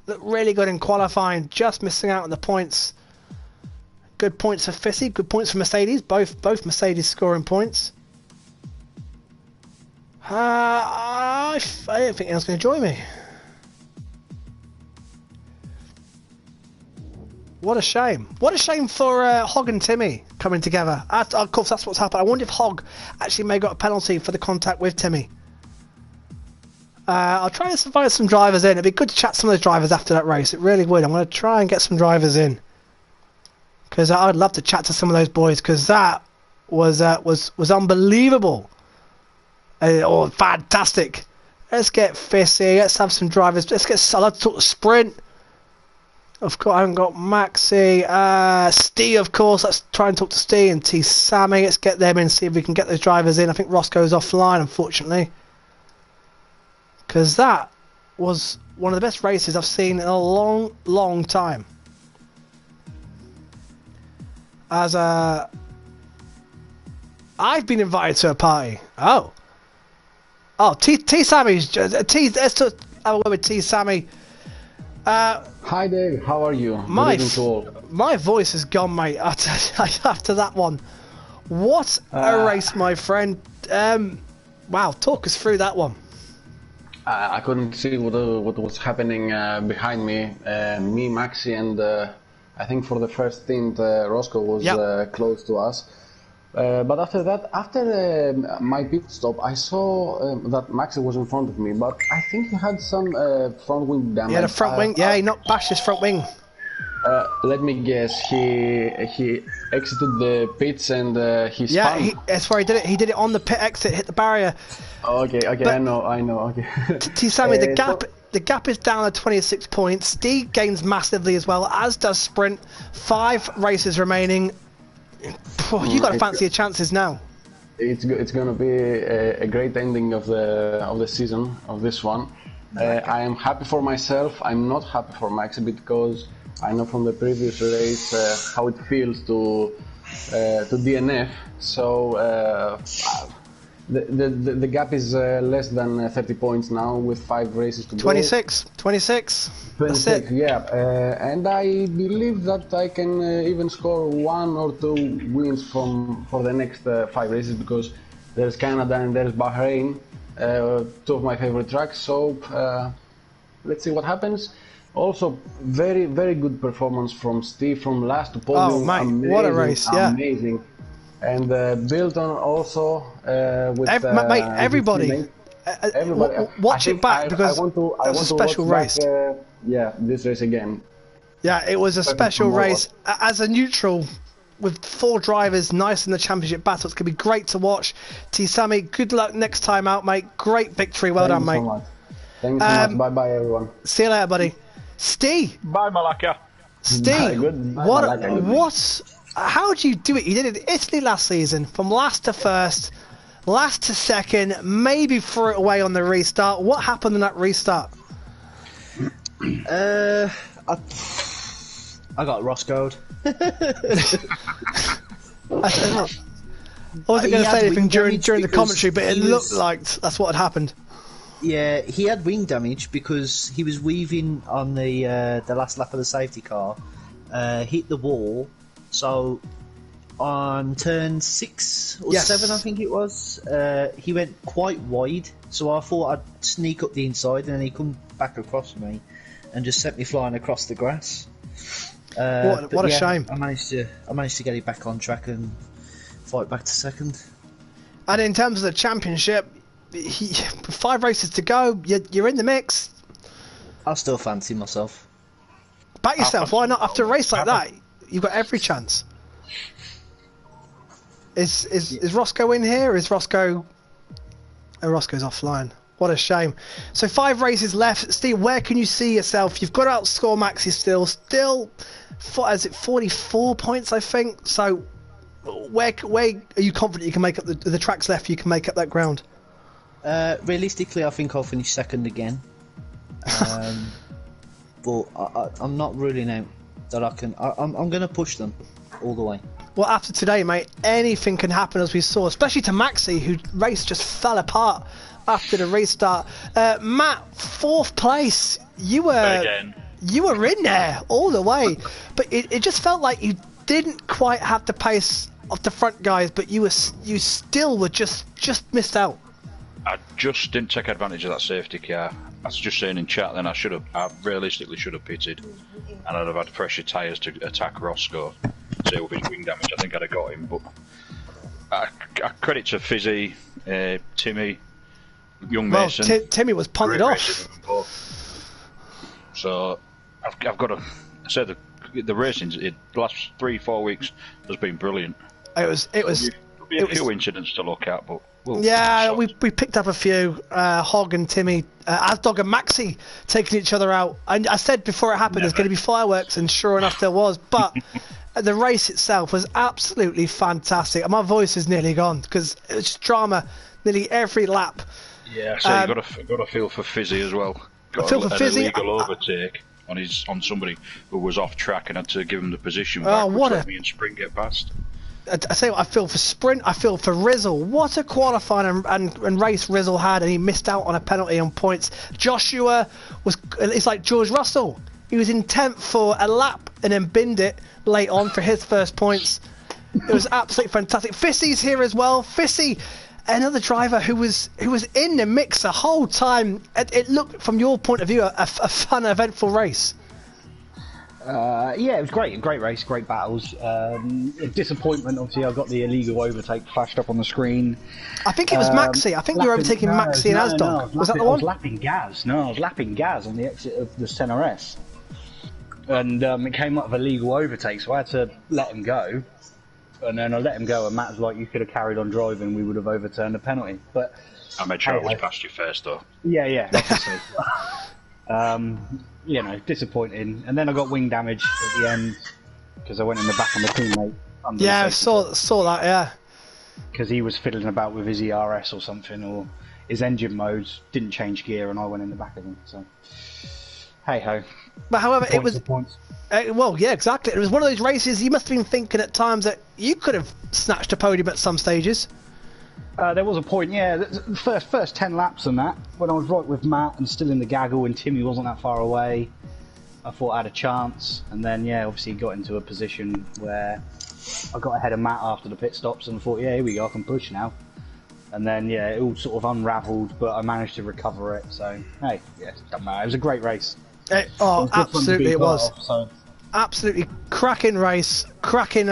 Looked really good in qualifying, just missing out on the points. Good points for Fissy, good points for Mercedes. Both Mercedes scoring points. I don't think anyone's going to join me. What a shame. What a shame for Hogg and Timmy coming together. Of course, that's what's happened. I wonder if Hogg actually may have got a penalty for the contact with Timmy. I'll try and find some drivers in. It'd be good to chat to some of those drivers after that race. It really would. I'm going to try and get some drivers in, because I'd love to chat to some of those boys, because that was unbelievable. Oh, fantastic. Let's get Fissy. Let's have some drivers. I'd love to talk to Sprint. Of course, I haven't got Maxi. Steve, of course. Let's try and talk to Steve and T. Sammy. Let's get them in, see if we can get those drivers in. I think Roscoe's offline, unfortunately, because that was one of the best races I've seen in a long, long time. As I've been invited to a party. Oh, T. Sammy's. Let's talk with T. Sammy. Hi Dave, how are you? My voice is gone, mate. After that one, what a race, my friend. Wow, talk us through that one. I couldn't see what was happening behind me. Me, Maxi, and I think for the first stint, Roscoe was close to us. But after that, after my pit stop, I saw that Maxi was in front of me, but I think he had some front wing damage. Yeah, the front wing. Yeah, he knocked bashed his front wing. Let me guess. He exited the pits and he spun. Yeah, that's where he did it. He did it on the pit exit, hit the barrier. Okay, but I know. Okay. T. Sammy, the gap is down at 26 points. Steve gains massively as well, as does Sprint. 5 races remaining. You got to fancy your chances now. It's going to be a great ending of the season of this one. I am happy for myself. I'm not happy for Maxi, because I know from the previous race how it feels to DNF. So The gap is less than 30 points now with 5 races to go. 26. 26, That's it. yeah. And I believe that I can even score 1 or 2 wins for the next 5 races, because there's Canada and there's Bahrain, 2 of my favorite tracks. So let's see what happens. Also, very, very good performance from Steve from last to podium. Oh, mate, amazing, what a race, yeah. Amazing. And built on also with mate, everybody. Everybody. Watch it back, because I want to a special watch race. Back, yeah, this race again. Yeah, it was a special race. As a neutral, with 4 drivers nice in the championship battle, it's going to be great to watch. T. Sammy, good luck next time out, mate. Great victory. Well done, mate. Thanks so much. Bye-bye, everyone. See you later, buddy. Steve. Bye, Malaka. Steve, how do you do it? You did it in Italy last season, from last to first, last to second, maybe threw it away on the restart. What happened in that restart? I got Roscoe'd. I wasn't going to say anything during the commentary, but it looked like that's what had happened. Yeah, he had wing damage because he was weaving on the last lap of the safety car, hit the wall. So on turn 6 or 7, I think it was, he went quite wide. So I thought I'd sneak up the inside, and then he come back across me and just sent me flying across the grass. What a shame! I managed to get it back on track and fight back to second. And in terms of the championship, 5 races to go. You're in the mix. I still fancy myself. Back yourself. Why not? After a race like that, you've got every chance. Is Roscoe in here? Is Roscoe? Oh, Roscoe's offline. What a shame. So 5 races left. Steve, where can you see yourself? You've got to outscore Maxi still. Is it 44 points, I think? So where are you confident you can make up the tracks left? You can make up that ground. Realistically, I think I'll finish second again. But I'm not ruling out that I can. I'm going to push them all the way. Well, after today, mate, anything can happen, as we saw, especially to Maxi, whose race just fell apart after the restart. Matt, 4th place. You were in there all the way, but it just felt like you didn't quite have the pace of the front guys, but you still were just missed out. I just didn't take advantage of that safety car. I was just saying in chat then I realistically should have pitted, and I'd have had fresher tyres to attack Roscoe. So with his wing damage, I think I'd have got him. But I credit to Fizzy, Timmy, young Mason. Well, Timmy was punted off. So I've got to say the racing the last 3-4 weeks has been brilliant. There'll be a few incidents to look at, but we picked up a few. Hog and Timmy, Asdog and Maxi taking each other out. I said before it happened there's going to be fireworks, and sure enough there was. But the race itself was absolutely fantastic. My voice is nearly gone because it was just drama nearly every lap. Yeah, so you got to feel for Fizzy as well. Got an illegal overtake on somebody who was off track and had to give him the position back, which let me and Sprint get past. I say what, I feel for Sprint, I feel for Rizzle. What a qualifying and race Rizzle had, and he missed out on a penalty on points. Joshua it's like George Russell. He was in 10th for a lap and then binned it late on for his first points. It was absolutely fantastic. Fissy's here as well. Fissy, another driver who was in the mix the whole time. It looked, from your point of view, a fun, eventful race. Yeah, it was great race, great battles. Disappointment, obviously, I got the illegal overtake flashed up on the screen. I think it was Maxi. I think you were overtaking Maxi and Asdog. Was that the one? I was lapping Gaz. No, I was lapping Gaz on the exit of the Senna S. And it came up with a legal overtake, so I had to let him go. And then I let him go, and Matt was like, you could have carried on driving, we would have overturned the penalty. But I made sure I was past you first, though. Yeah, obviously. Disappointing. And then I got wing damage at the end because I went in the back of my teammate. Yeah, I saw that, yeah. Because he was fiddling about with his ERS or something, or his engine modes, didn't change gear, and I went in the back of him. So, hey ho. But however, it was. Well, yeah, exactly. It was one of those races you must have been thinking at times that you could have snatched a podium at some stages. There was a point, yeah, the first 10 laps and that, when I was right with Matt and still in the gaggle and Timmy wasn't that far away, I thought I had a chance, and then, yeah, obviously got into a position where I got ahead of Matt after the pit stops and thought, yeah, here we go, I can push now. And then, yeah, it all sort of unravelled, but I managed to recover it, so, hey, yeah, it doesn't matter. It was a great race. Absolutely it was. So. Absolutely cracking race, cracking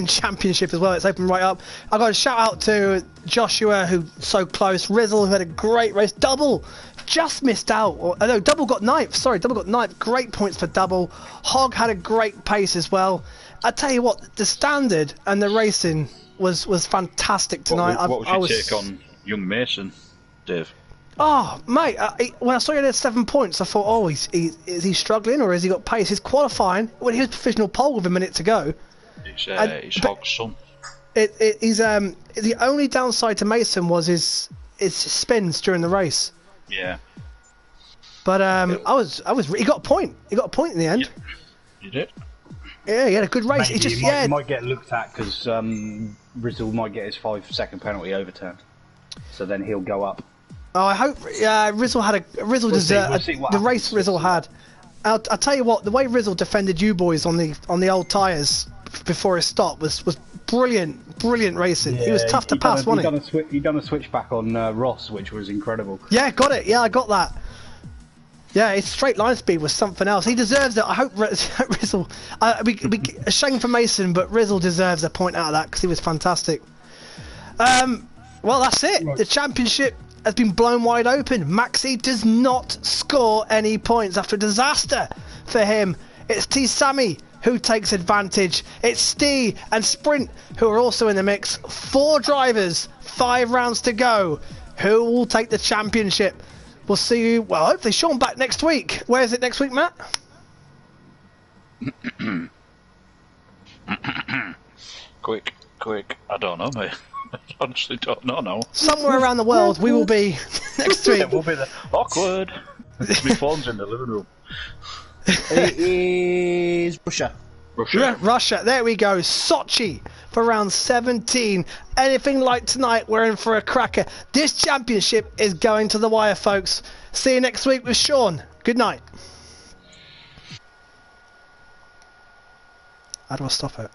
championship as well. It's opened right up. I got a shout out to Joshua, who's so close. Rizzle, who had a great race. Double just missed out. No, Double got ninth. Sorry, Double got ninth. Great points for Double. Hog had a great pace as well. I tell you what, the standard and the racing was fantastic tonight. What was your take on young Mason, Dave? Oh, mate, when I saw he had 7 points, I thought, oh, is he struggling or has he got pace? His qualifying, when he was provisional pole with a minute to go. It's Hog's son. He's the only downside to Mason was his spins during the race. Yeah. But he got a point. He got a point in the end. Yeah, he did. Yeah, he had a good race. Maybe he might get looked at because Rizzle might get his 5-second penalty overturned. So then he'll go up. Oh, I hope Rizzle deserved the race Rizzle had. I'll tell you what, the way Rizzle defended you boys on the old tyres before his stop was brilliant racing. Yeah, he was tough to pass, wasn't he? He done a switchback on Ross, which was incredible. Yeah, got it. Yeah, I got that. Yeah, his straight line speed was something else. He deserves it. I hope Rizzle. It'd be a shame for Mason, but Rizzle deserves a point out of that because he was fantastic. Well, that's it. Right. The championship has been blown wide open. Maxi does not score any points after a disaster for him. It's T Sammy who takes advantage. It's Stee and Sprint who are also in the mix. 4 drivers, 5 rounds to go. Who will take the championship? We'll see you. Well, hopefully Sean back next week. Where is it next week, Matt? Quick. I don't know, mate. I honestly don't know now. Somewhere around the world we will be next week. Yeah, we'll be there. Awkward. My phone's in the living room. It is Russia. Russia. There we go. Sochi for round 17. Anything like tonight, we're in for a cracker. This championship is going to the wire, folks. See you next week with Sean. Good night. How do I stop it?